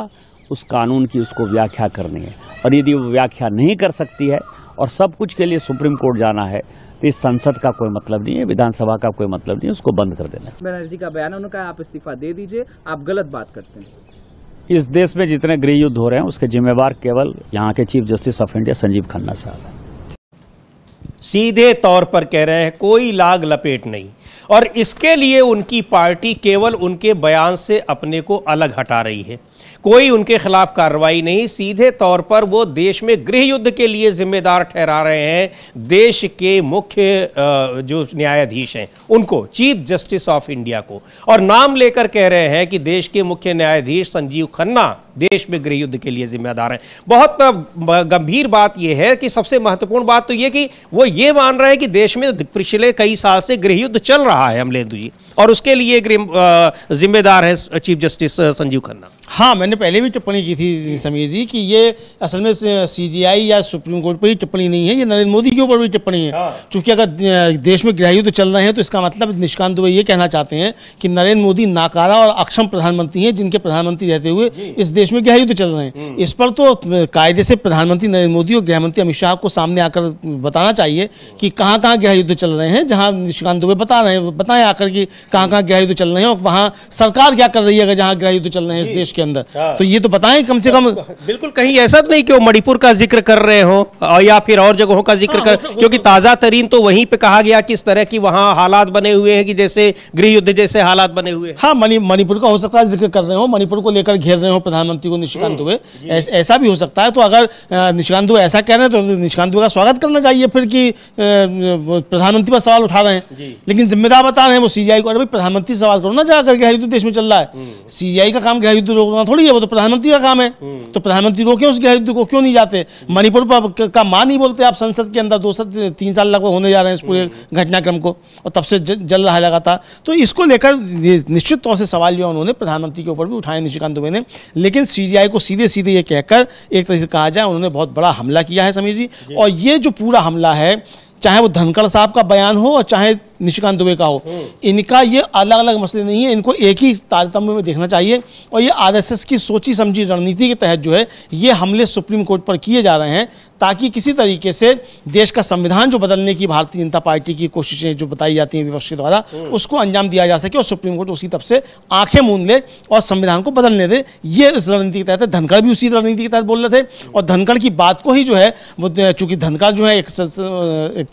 उस कानून की उसको व्याख्या करनी है, और यदि वो व्याख्या नहीं कर सकती है और सब कुछ के लिए सुप्रीम कोर्ट जाना है तो इस संसद का कोई मतलब नहीं है, विधानसभा का कोई मतलब नहीं है, उसको बंद कर देना। बनर्जी का बयान, उन्होंने कहा आप इस्तीफा दे दीजिए, आप गलत बात करते हैं। इस देश में जितने गृह युद्ध हो रहे हैं उसके जिम्मेवार केवल यहाँ के chief justice of India Sanjeev Khanna साहब हैं। सीधे तौर पर कह रहे हैं कोई लाग लपेट नहीं, और इसके लिए उनकी पार्टी केवल उनके बयान से अपने को अलग हटा रही है। कोई उनके खिलाफ कार्रवाई नहीं, सीधे तौर पर वो देश में गृह युद्ध के लिए जिम्मेदार ठहरा रहे हैं देश के मुख्य जो न्यायाधीश हैं उनको, चीफ जस्टिस ऑफ इंडिया को, और नाम लेकर कह रहे हैं कि देश के मुख्य न्यायाधीश संजीव खन्ना देश में गृह युद्ध के लिए जिम्मेदार हैं। बहुत गंभीर बात यह है कि सबसे महत्वपूर्ण बात तो यह कि वो ये मान रहे हैं कि देश में पिछले कई साल से गृह युद्ध चल रहा है अमलेंदु जी, और उसके लिए जिम्मेदार है चीफ जस्टिस संजीव खन्ना। हाँ, मैंने पहले भी टिप्पणी की थी समीर जी कि ये असल में सीजीआई या सुप्रीम कोर्ट पर ही टिप्पणी नहीं है, ये नरेंद्र मोदी के ऊपर भी टिप्पणी है। क्योंकि अगर देश में गृह युद्ध चल रहे हैं तो इसका मतलब निशिकांत दुबे ये कहना चाहते हैं कि नरेंद्र मोदी नाकारा और अक्षम प्रधानमंत्री हैं, जिनके प्रधानमंत्री रहते हुए इस देश में गृह युद्ध चल रहे हैं। इस पर तो कायदे से प्रधानमंत्री नरेंद्र मोदी और गृह मंत्री अमित शाह को सामने आकर बताना चाहिए कि कहाँ कहाँ गृह युद्ध चल रहे हैं, जहाँ निशिकांत दुबे बता रहे हैं, बताएं आकर कि कहाँ कहाँ गृह युद्ध चल रहे हैं और वहाँ सरकार क्या कर रही है अगर जहाँ गृह युद्ध चल रहे हैं इस देश के अंदर। तो ये तो बताएं कम से कम। बिल्कुल, कहीं ऐसा तो नहीं कि वो मणिपुर का जिक्र कर रहे हो या फिर और जगहों का जिक्र कर, क्योंकि ताजा तरीन तो वहीं पे कहा गया कि इस तरह की वहां हालात बने हुए हैं कि जैसे गृह युद्ध जैसे हालात बने हुए हैं। हाँ, मणिपुर का हो सकता है जिक्र कर रहे हो, मणिपुर को लेकर घेर रहे हो प्रधानमंत्री प्रधानमंत्री को निशिकांत दुबे, ऐसा भी हो सकता है। तो अगर निशिकांत दुबे ऐसा कह रहे हैं तो निशिकांत दुबे का स्वागत करना चाहिए फिर कि प्रधानमंत्री पर सवाल उठा रहे हैं, लेकिन जिम्मेदार बता रहे हैं वो सीजीआई को। अरे भाई प्रधानमंत्री सवाल करो ना जाकर, गृह युद्ध देश में चल रहा है, सीजीआई का काम गृह युद्ध रोकना थोड़ी है, वो तो प्रधानमंत्री का काम है। तो प्रधानमंत्री रोके उस गृह युद्ध को, क्यों नहीं जाते? मणिपुर का मान नहीं बोलते आप संसद के अंदर, 2-3 साल लगभग होने जा रहे हैं इस पूरे घटनाक्रम को, और तब से जल रहा है लगातार। तो इसको लेकर निश्चित तौर से सवाल जो उन्होंने प्रधानमंत्री के ऊपर भी उठाए निशिकांत दुबे ने, लेकिन सीजीआई को सीधे सीधे ये कहकर एक तरह से कहा जाए उन्होंने बहुत बड़ा हमला किया है समीर जी। और ये जो पूरा हमला है, चाहे वो धनखड़ साहब का बयान हो और चाहे निशिकांत दुबे का हो, इनका ये अलग अलग मसले नहीं है, इनको एक ही तारतम्य में देखना चाहिए। और ये आरएसएस की सोची समझी रणनीति के तहत जो है ये हमले सुप्रीम कोर्ट पर किए जा रहे हैं, ताकि किसी तरीके से देश का संविधान जो बदलने की भारतीय जनता पार्टी की कोशिशें जो बताई जाती हैं विपक्ष के द्वारा, उसको अंजाम दिया जा सके और सुप्रीम कोर्ट उसी तब से आंखें मूंद ले और संविधान को बदलने दे। ये इस रणनीति के तहत है। धनखड़ भी उसी रणनीति के तहत बोल रहे थे, और धनखड़ की बात को ही जो है वो, चूंकि धनखड़ जो है एक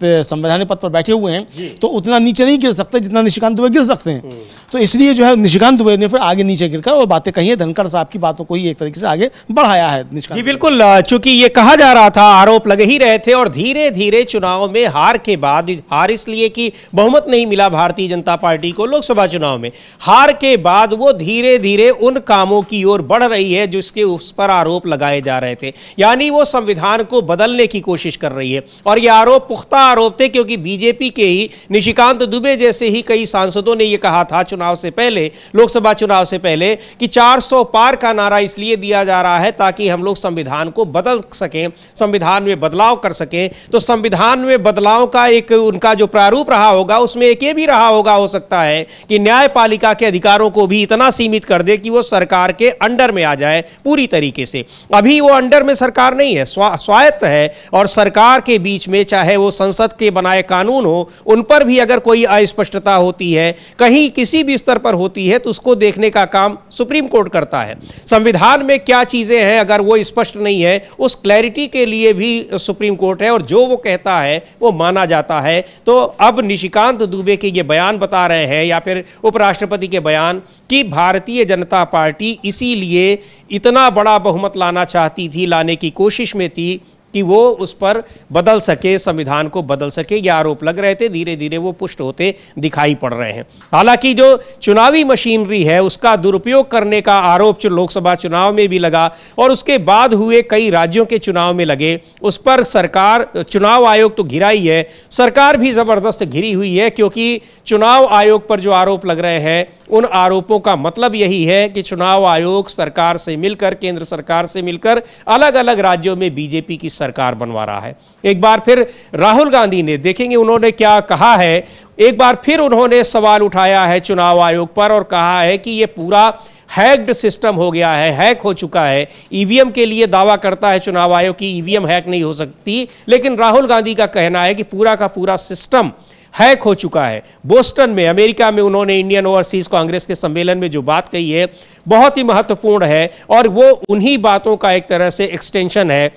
संवैधानिक पद पर बैठे हुए हैं, तो उतना नीचे नहीं गिर सकते जितना निशिकांत दुबे गिर सकते हैं। तो इसलिए जो है निशिकांत दुबे ने फिर आगे नीचे गिरकर और बातें कही है, धनखड़ साहब की बातों को ही एक तरीके से आगे बढ़ाया है निशिकांत। जी बिल्कुल, चूंकि ये कहा जा रहा था, आरोप लगे ही रहे थे, और धीरे धीरे चुनाव में हार के बाद, हार इसलिए कि बहुमत नहीं मिला भारतीय जनता पार्टी को लोकसभा चुनाव में, हार के बाद वो धीरे धीरे उन कामों की ओर बढ़ रही है जिसके उस पर आरोप लगाए जा रहे थे, यानी वो संविधान को बदलने की कोशिश कर रही है। और ये आरोप पुख्ता आरोप थे, क्योंकि बीजेपी के ही निशिकांत दुबे जैसे ही कई सांसदों ने यह कहा था चुनाव से पहले, लोकसभा चुनाव से पहले, कि 400 पार का नारा इसलिए दिया जा रहा है ताकि हम लोग संविधान को बदल सकें, संविधान में बदलाव कर सकें। तो संविधान में बदलाव का एक उनका जो प्रारूप रहा होगा, उसमें एक ये भी रहा होगा, हो सकता है कि न्यायपालिका के अधिकारों को भी इतना सीमित कर दे कि वो सरकार के अंडर में आ जाए पूरी तरीके से। अभी वो अंडर में सरकार नहीं है, स्वायत्त है, और सरकार के बीच में चाहे वो संसद के बनाए कानून हो, उन पर भी अगर कोई अस्पष्टता होती है, कहीं किसी भी स्तर पर होती है, तो उसको देखने का काम सुप्रीम कोर्ट करता है। संविधान में क्या चीजें हैं अगर वो स्पष्ट नहीं है, उस क्लैरिटी के लिए भी सुप्रीम कोर्ट है, और जो वो कहता है वो माना जाता है। तो अब निशिकांत दुबे के ये बयान बता रहे हैं, या फिर उपराष्ट्रपति के बयान, कि भारतीय जनता पार्टी इसीलिए इतना बड़ा बहुमत लाना चाहती थी, लाने की कोशिश में थी कि वो उस पर बदल सके, संविधान को बदल सके। ये आरोप लग रहे थे, धीरे धीरे वो पुष्ट होते दिखाई पड़ रहे हैं। हालांकि जो चुनावी मशीनरी है उसका दुरुपयोग करने का आरोप जो लोकसभा चुनाव में भी लगा, और उसके बाद हुए कई राज्यों के चुनाव में लगे, उस पर सरकार, चुनाव आयोग तो घिरा ही है, सरकार भी जबरदस्त घिरी हुई है। क्योंकि चुनाव आयोग पर जो आरोप लग रहे हैं, उन आरोपों का मतलब यही है कि चुनाव आयोग सरकार से मिलकर, केंद्र सरकार से मिलकर अलग अलग राज्यों में बीजेपी की सरकार बनवा रहा है। एक बार फिर राहुल गांधी ने, देखेंगे उन्होंने क्या कहा है, एक बार फिर उन्होंने सवाल उठाया है चुनाव आयोग पर, और कहा है कि यह पूरा हैक्ड सिस्टम हो गया है, हैक हो चुका है। ईवीएम के लिए दावा करता है चुनाव आयोग की ईवीएम हैक नहीं हो सकती, लेकिन राहुल गांधी का कहना है कि पूरा का पूरा सिस्टम हैक हो चुका है। बोस्टन में, अमेरिका में, उन्होंने इंडियन ओवरसीज कांग्रेस के सम्मेलन में जो बात कही है बहुत ही महत्वपूर्ण है, और वो उन्हीं बातों का एक तरह से एक्सटेंशन है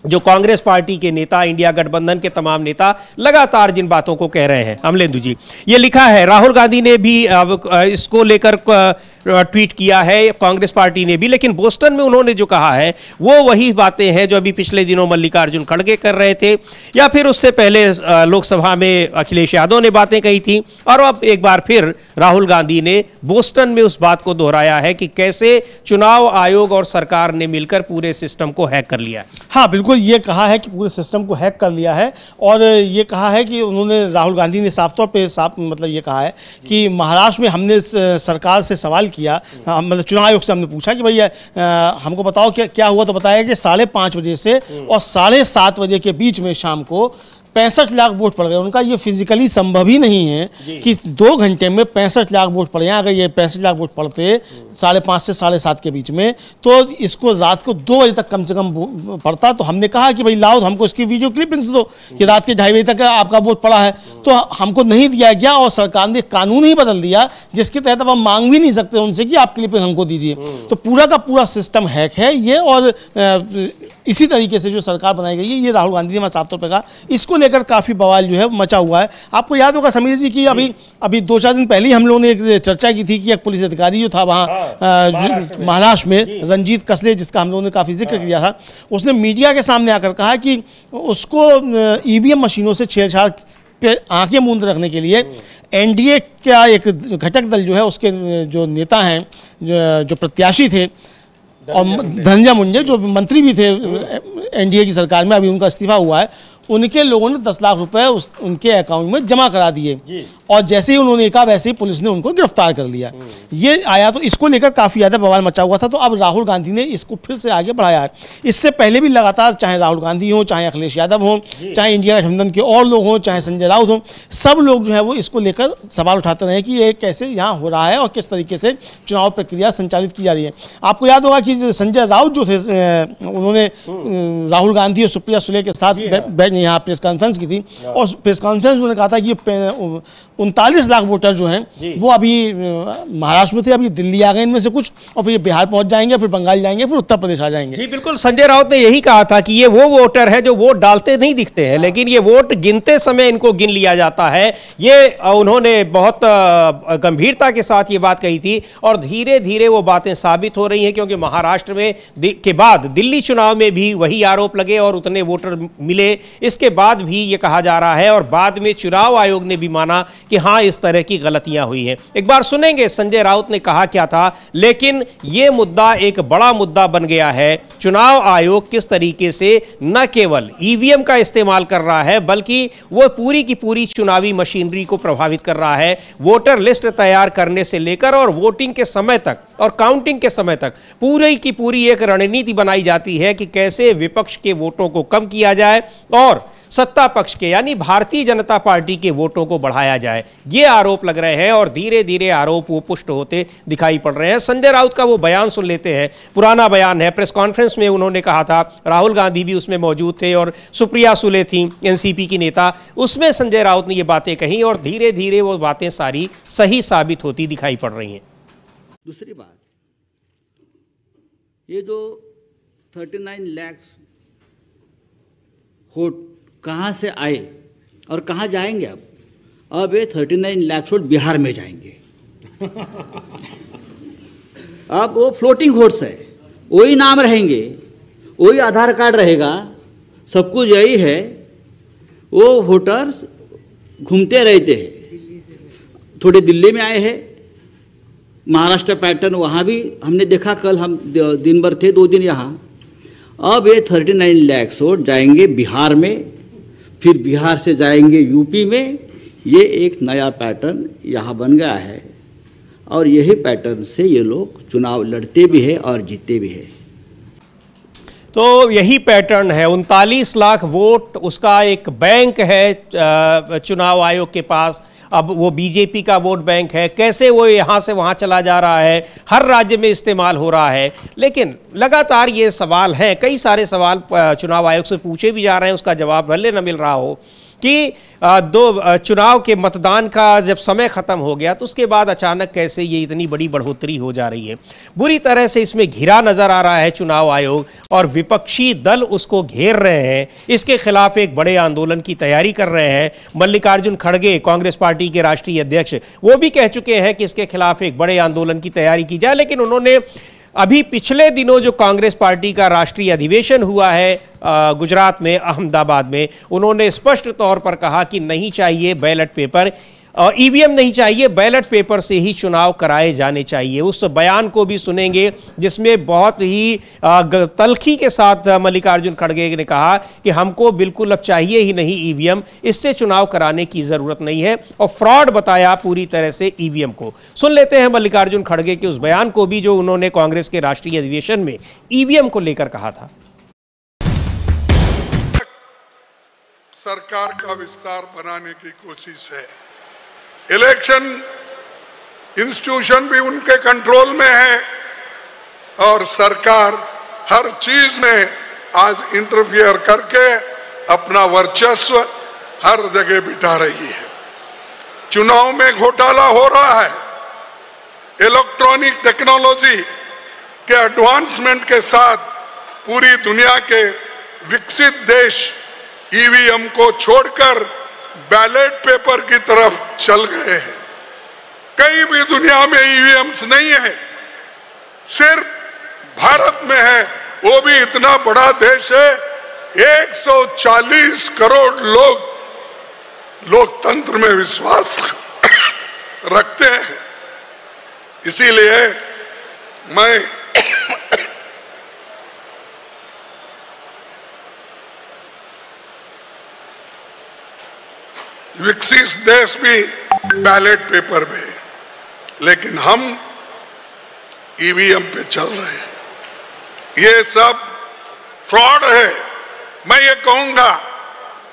जो कांग्रेस पार्टी के नेता, इंडिया गठबंधन के तमाम नेता लगातार जिन बातों को कह रहे हैं। अमलेंदु जी, ये लिखा है, राहुल गांधी ने भी इसको लेकर ट्वीट किया है, कांग्रेस पार्टी ने भी, लेकिन बोस्टन में उन्होंने जो कहा है वो वही बातें हैं जो अभी पिछले दिनों मल्लिकार्जुन खड़गे कर रहे थे, या फिर उससे पहले लोकसभा में अखिलेश यादव ने बातें कही थी, और अब एक बार फिर राहुल गांधी ने बोस्टन में उस बात को दोहराया है कि कैसे चुनाव आयोग और सरकार ने मिलकर पूरे सिस्टम को हैक कर लिया है। हाँ बिल्कुल, ये कहा है कि पूरे सिस्टम को हैक कर लिया है, और ये कहा है कि उन्होंने, राहुल गांधी ने साफ तौर पे मतलब ये कहा है कि महाराष्ट्र में हमने सरकार से सवाल किया, मतलब चुनाव आयोग से हमने पूछा कि भैया हमको बताओ क्या हुआ, तो बताया कि 5:30 बजे से और 7:30 बजे के बीच में शाम को 65 लाख वोट पड़ गए। उनका ये फिजिकली संभव ही नहीं है कि 2 घंटे में 65 लाख वोट पड़ जाए। अगर ये 65 लाख वोट पड़ते 5:30 से 7:30 के बीच में, तो इसको रात को 2 बजे तक कम से कम पड़ता। तो हमने कहा कि भाई लाओ, हमको इसकी वीडियो क्लिपिंग्स दो कि रात के 2:30 बजे तक आपका वोट पड़ा है, तो हमको नहीं दिया गया, और सरकार ने कानून ही बदल दिया जिसके तहत अब हम मांग भी नहीं सकते उनसे कि आप क्लिपिंग हमको दीजिए। तो पूरा का पूरा सिस्टम हैक है ये, और इसी तरीके से जो सरकार बनाई गई है, ये राहुल गांधी ने साफ तौर पर कहा। इसको लेकर काफ़ी बवाल जो है मचा हुआ है। आपको याद होगा समीर जी की अभी 2-4 दिन पहले ही हम लोगों ने एक चर्चा की थी कि एक पुलिस अधिकारी जो था वहाँ महाराष्ट्र में रंजीत कसले, जिसका हम लोगों ने काफ़ी जिक्र किया था, उसने मीडिया के सामने आकर कहा कि उसको ईवीएम मशीनों से छेड़छाड़ पे आंखें मूंद रखने के लिए एनडीए का एक घटक दल जो है उसके जो नेता हैं, जो प्रत्याशी थे, और धनंजय मुंडे जो मंत्री भी थे एनडीए की सरकार में, अभी उनका इस्तीफा हुआ है, उनके लोगों ने 10 लाख रुपए उनके अकाउंट में जमा करा दिए और जैसे ही उन्होंने कहा वैसे ही पुलिस ने उनको गिरफ्तार कर लिया। ये आया तो इसको लेकर काफ़ी ज़्यादा बवाल मचा हुआ था, तो अब राहुल गांधी ने इसको फिर से आगे बढ़ाया है। इससे पहले भी लगातार चाहे राहुल गांधी हो, चाहे अखिलेश यादव हो, चाहे इंडिया गठबंधन के और लोग हों, चाहे संजय राउत हो, सब लोग जो है वो इसको लेकर सवाल उठाते रहे कि ये कैसे यहाँ हो रहा है और किस तरीके से चुनाव प्रक्रिया संचालित की जा रही है। आपको याद होगा कि संजय राउत जो थे, उन्होंने राहुल गांधी और सुप्रिया सुले के साथ यहाँ प्रेस कॉन्फ्रेंस की थी और प्रेस कॉन्फ्रेंस उन्होंने कहा था कि 39 लाख वोटर जो हैं वो अभी महाराष्ट्र में थे, अभी दिल्ली आ गए इनमें से कुछ, और फिर बिहार पहुंच जाएंगे, फिर बंगाल जाएंगे, फिर उत्तर प्रदेश आ जाएंगे। जी बिल्कुल, संजय राउत ने यही कहा था कि ये वो वोटर है जो वोट डालते नहीं दिखते हैं, लेकिन ये वोट गिनते समय इनको गिन लिया जाता है। ये उन्होंने बहुत गंभीरता के साथ ये बात कही थी और धीरे धीरे वो बातें साबित हो रही हैं, क्योंकि महाराष्ट्र में के बाद दिल्ली चुनाव में भी वही आरोप लगे और उतने वोटर मिले। इसके बाद भी ये कहा जा रहा है और बाद में चुनाव आयोग ने भी माना कि हाँ इस तरह की गलतियां हुई हैं। एक बार सुनेंगे संजय राउत ने कहा क्या था, लेकिन यह मुद्दा एक बड़ा मुद्दा बन गया है। चुनाव आयोग किस तरीके से न केवल ईवीएम का इस्तेमाल कर रहा है बल्कि वो पूरी की पूरी चुनावी मशीनरी को प्रभावित कर रहा है। वोटर लिस्ट तैयार करने से लेकर और वोटिंग के समय तक और काउंटिंग के समय तक पूरी की पूरी एक रणनीति बनाई जाती है कि कैसे विपक्ष के वोटों को कम किया जाए और सत्ता पक्ष के यानी भारतीय जनता पार्टी के वोटों को बढ़ाया जाए। ये आरोप लग रहे हैं और धीरे धीरे आरोप वो पुष्ट होते दिखाई पड़ रहे हैं। संजय राउत का वो बयान सुन लेते हैं, पुराना बयान है, प्रेस कॉन्फ्रेंस में उन्होंने कहा था, राहुल गांधी भी उसमें मौजूद थे और सुप्रिया सुले थी एनसीपी की नेता, उसमें संजय राउत ने ये बातें कही और धीरे धीरे वो बातें सारी सही साबित होती दिखाई पड़ रही हैं। दूसरी बात, ये जो 39 लाख वोट कहाँ से आए और कहाँ जाएंगे? अब ये 39 लाख वोट बिहार में जाएंगे। अब वो फ्लोटिंग वोट्स है, वही नाम रहेंगे, वही आधार कार्ड रहेगा, सब कुछ यही है। वो वोटर्स घूमते रहते हैं, थोड़े दिल्ली में आए हैं, महाराष्ट्र पैटर्न वहाँ भी हमने देखा, कल हम दिन भर थे, 2 दिन यहाँ। अब ये 39 लाख वोट जाएंगे बिहार में, फिर बिहार से जाएंगे यूपी में। ये एक नया पैटर्न यहाँ बन गया है और यही पैटर्न से ये लोग चुनाव लड़ते भी हैं और जीतते भी हैं। तो यही पैटर्न है, 39 लाख वोट उसका एक बैंक है चुनाव आयोग के पास। अब वो बीजेपी का वोट बैंक है, कैसे वो यहाँ से वहाँ चला जा रहा है, हर राज्य में इस्तेमाल हो रहा है। लेकिन लगातार ये सवाल हैं, कई सारे सवाल चुनाव आयोग से पूछे भी जा रहे हैं, उसका जवाब भले न मिल रहा हो कि चुनाव के मतदान का जब समय ख़त्म हो गया तो उसके बाद अचानक कैसे ये इतनी बड़ी बढ़ोतरी हो जा रही है। बुरी तरह से इसमें घिरा नज़र आ रहा है चुनाव आयोग और विपक्षी दल उसको घेर रहे हैं, इसके खिलाफ एक बड़े आंदोलन की तैयारी कर रहे हैं। मल्लिकार्जुन खड़गे कांग्रेस पार्टी के राष्ट्रीय अध्यक्ष वो भी कह चुके हैं कि इसके खिलाफ एक बड़े आंदोलन की तैयारी की जाए, लेकिन उन्होंने अभी पिछले दिनों जो कांग्रेस पार्टी का राष्ट्रीय अधिवेशन हुआ है गुजरात में अहमदाबाद में, उन्होंने स्पष्ट तौर पर कहा कि नहीं चाहिए बैलेट पेपर, ईवीएम नहीं चाहिए, बैलेट पेपर से ही चुनाव कराए जाने चाहिए। उस बयान को भी सुनेंगे जिसमें बहुत ही तल्खी के साथ मल्लिकार्जुन खड़गे ने कहा कि हमको बिल्कुल अब चाहिए ही नहीं ईवीएम, इससे चुनाव कराने की ज़रूरत नहीं है और फ्रॉड बताया पूरी तरह से ईवीएम को। सुन लेते हैं मल्लिकार्जुन खड़गे के उस बयान को भी जो उन्होंने कांग्रेस के राष्ट्रीय अधिवेशन में ईवीएम को लेकर कहा था। सरकार का विस्तार बनाने की कोशिश है, इलेक्शन इंस्टीट्यूशन भी उनके कंट्रोल में है और सरकार हर चीज में आज इंटरफियर करके अपना वर्चस्व हर जगह बिठा रही है। चुनाव में घोटाला हो रहा है, इलेक्ट्रॉनिक टेक्नोलॉजी के एडवांसमेंट के साथ पूरी दुनिया के विकसित देश ईवीएम को छोड़कर बैलेट पेपर की तरफ चल गए हैं। कहीं भी दुनिया में ईवीएम्स नहीं है, सिर्फ भारत में है, वो भी इतना बड़ा देश है। 140 करोड़ लोग लोकतंत्र में विश्वास रखते हैं। इसीलिए मैं विकसित देश भी बैलेट पेपर में, लेकिन हम ईवीएम पे चल रहे हैं। ये सब फ्रॉड है, मैं ये कहूंगा,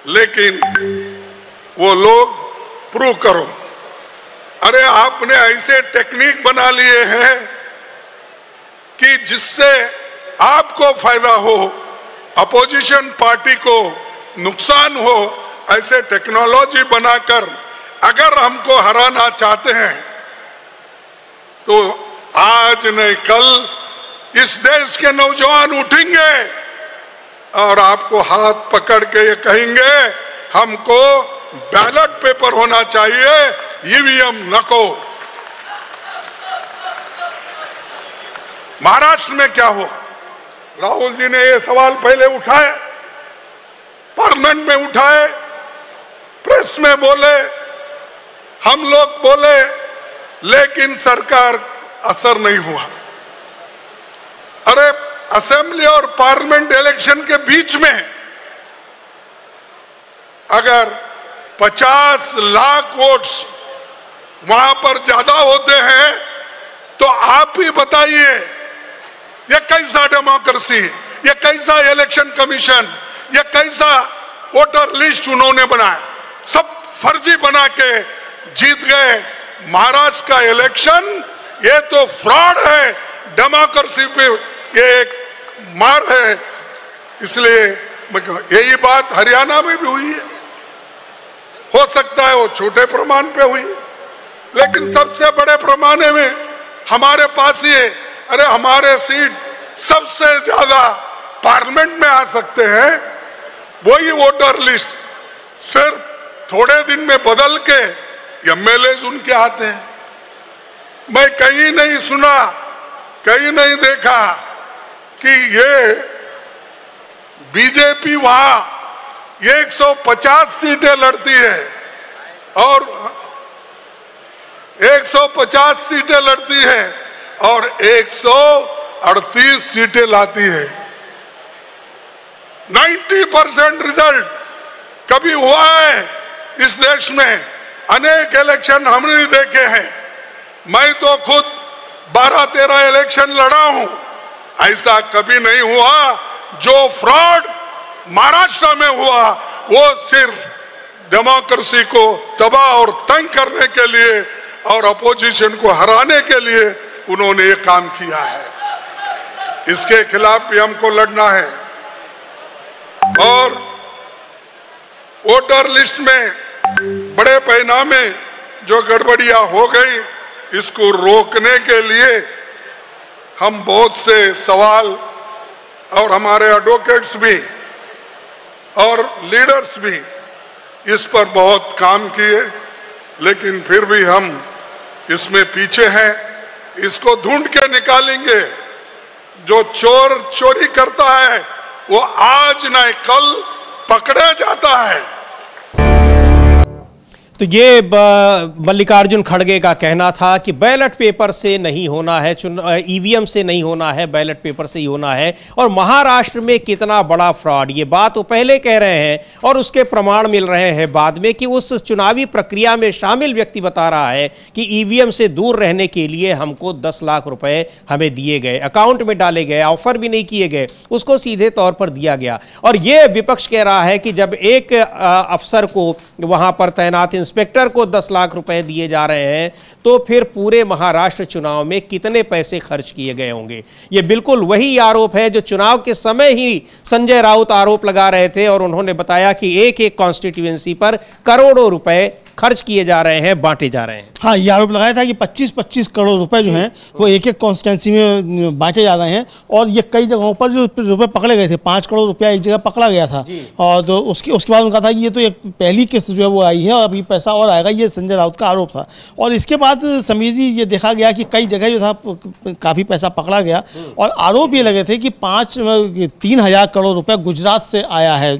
लेकिन वो लोग प्रूव करो। अरे आपने ऐसे टेक्निक बना लिए हैं कि जिससे आपको फायदा हो, अपोजिशन पार्टी को नुकसान हो, ऐसे टेक्नोलॉजी बनाकर अगर हमको हराना चाहते हैं तो आज नहीं कल इस देश के नौजवान उठेंगे और आपको हाथ पकड़ के ये कहेंगे हमको बैलेट पेपर होना चाहिए, ईवीएम नको। महाराष्ट्र में क्या हुआ? राहुल जी ने ये सवाल पहले उठाए, पार्लियामेंट में उठाए, प्रेस में बोले, हम लोग बोले, लेकिन सरकार असर नहीं हुआ। अरे असेंबली और पार्लियामेंट इलेक्शन के बीच में अगर 50 लाख वोट्स वहां पर ज्यादा होते हैं तो आप ही बताइए ये कैसा डेमोक्रेसी, ये कैसा इलेक्शन कमीशन, ये कैसा वोटर लिस्ट उन्होंने बनाया? सब फर्जी बना के जीत गए। महाराष्ट्र का इलेक्शन ये तो फ्रॉड है, डेमोक्रेसी पे ये एक मार है। इसलिए यही बात हरियाणा में भी हुई है। हो सकता है वो छोटे प्रमाण पे हुई, लेकिन सबसे बड़े पैमाने में हमारे पास ये, अरे हमारे सीट सबसे ज्यादा पार्लियामेंट में आ सकते हैं, वही वोटर लिस्ट सिर्फ थोड़े दिन में बदल के एमएलए उनके आते हैं। मैं कहीं नहीं सुना, कहीं नहीं देखा कि ये बीजेपी वहां 150 सीटें लड़ती है और 150 सीटें लड़ती है और 138 सीटें लाती है। 90% रिजल्ट कभी हुआ है इस देश में? अनेक इलेक्शन हमने देखे हैं। मैं तो खुद 12-13 इलेक्शन लड़ा हूं, ऐसा कभी नहीं हुआ। जो फ्रॉड महाराष्ट्र में हुआ वो सिर्फ डेमोक्रेसी को तबाह और तंग करने के लिए और अपोजिशन को हराने के लिए उन्होंने ये काम किया है। इसके खिलाफ भी हमको लड़ना है। और वोटर लिस्ट में बड़े पैमाने जो गड़बड़ियां हो गई, इसको रोकने के लिए हम बहुत से सवाल और हमारे एडवोकेट्स भी और लीडर्स भी इस पर बहुत काम किए, लेकिन फिर भी हम इसमें पीछे हैं। इसको ढूंढ के निकालेंगे। जो चोर चोरी करता है वो आज न कल पकड़ा जाता है। तो ये मल्लिकार्जुन खड़गे का कहना था कि बैलेट पेपर से नहीं होना है, ईवीएम से नहीं होना है, बैलेट पेपर से ही होना है। और महाराष्ट्र में कितना बड़ा फ्रॉड, ये बात वो पहले कह रहे हैं और उसके प्रमाण मिल रहे हैं बाद में कि उस चुनावी प्रक्रिया में शामिल व्यक्ति बता रहा है कि ईवीएम से दूर रहने के लिए हमको 10 लाख रुपए हमें दिए गए, अकाउंट में डाले गए, ऑफर भी नहीं किए गए, उसको सीधे तौर पर दिया गया। और ये विपक्ष कह रहा है कि जब एक अफसर को वहां पर तैनात इंस्पेक्टर को 10 लाख रुपए दिए जा रहे हैं तो फिर पूरे महाराष्ट्र चुनाव में कितने पैसे खर्च किए गए होंगे। ये बिल्कुल वही आरोप है जो चुनाव के समय ही संजय राउत आरोप लगा रहे थे और उन्होंने बताया कि एक एक कॉन्स्टिट्यूएंसी पर करोड़ों रुपए खर्च किए जा रहे हैं, बांटे जा रहे हैं। हाँ, ये आरोप लगाया था कि 25-25 करोड़ रुपए जो हैं वो एक एक कॉन्स्टिट्यूंसी में बांटे जा रहे हैं और ये कई जगहों पर जो रुपए पकड़े गए थे, 5 करोड़ रुपया एक जगह पकड़ा गया था और तो उसके बाद उनका था कि ये तो एक पहली किस्त जो है वो आई है और अभी पैसा और आएगा, ये संजय राउत का आरोप था। और इसके बाद समीर जी ये देखा गया कि कई जगह जो था काफ़ी पैसा पकड़ा गया और आरोप ये लगे थे कि 3,000 करोड़ रुपया गुजरात से आया है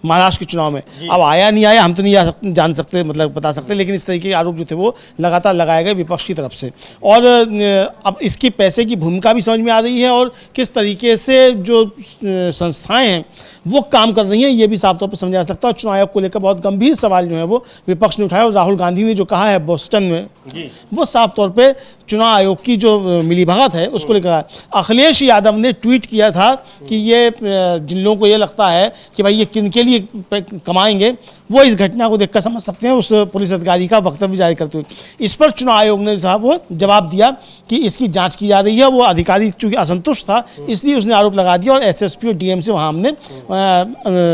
महाराष्ट्र के चुनाव में। अब आया नहीं आया हम तो नहीं जान सकते, मतलब बता सकते, लेकिन इस तरीके के आरोप जो थे वो लगातार लगाए गए विपक्ष की तरफ से। और अब इसकी पैसे की भूमिका भी समझ में आ रही है और किस तरीके से जो संस्थाएं हैं वो काम कर रही हैं ये भी साफ तौर पर समझा जा सकता है। और चुनाव आयोग को लेकर बहुत गंभीर सवाल जो है वो विपक्ष ने उठाया और राहुल गांधी ने जो कहा है बोस्टन में वो साफ तौर पर चुनाव आयोग की जो मिलीभगत है उसको लेकर। अखिलेश यादव ने ट्वीट किया था कि ये जिन लोगों को ये लगता है कि भाई ये किन के लिए कमाएंगे वो इस घटना को देखकर समझ सकते हैं, उस पुलिस अधिकारी का वक्तव्य जारी करते हुए। इस पर चुनाव आयोग ने साहब वो जवाब दिया कि इसकी जांच की जा रही है। वो अधिकारी चूंकि असंतुष्ट था इसलिए उसने आरोप लगा दिया और एसएसपी और डीएम से वहाँ हमने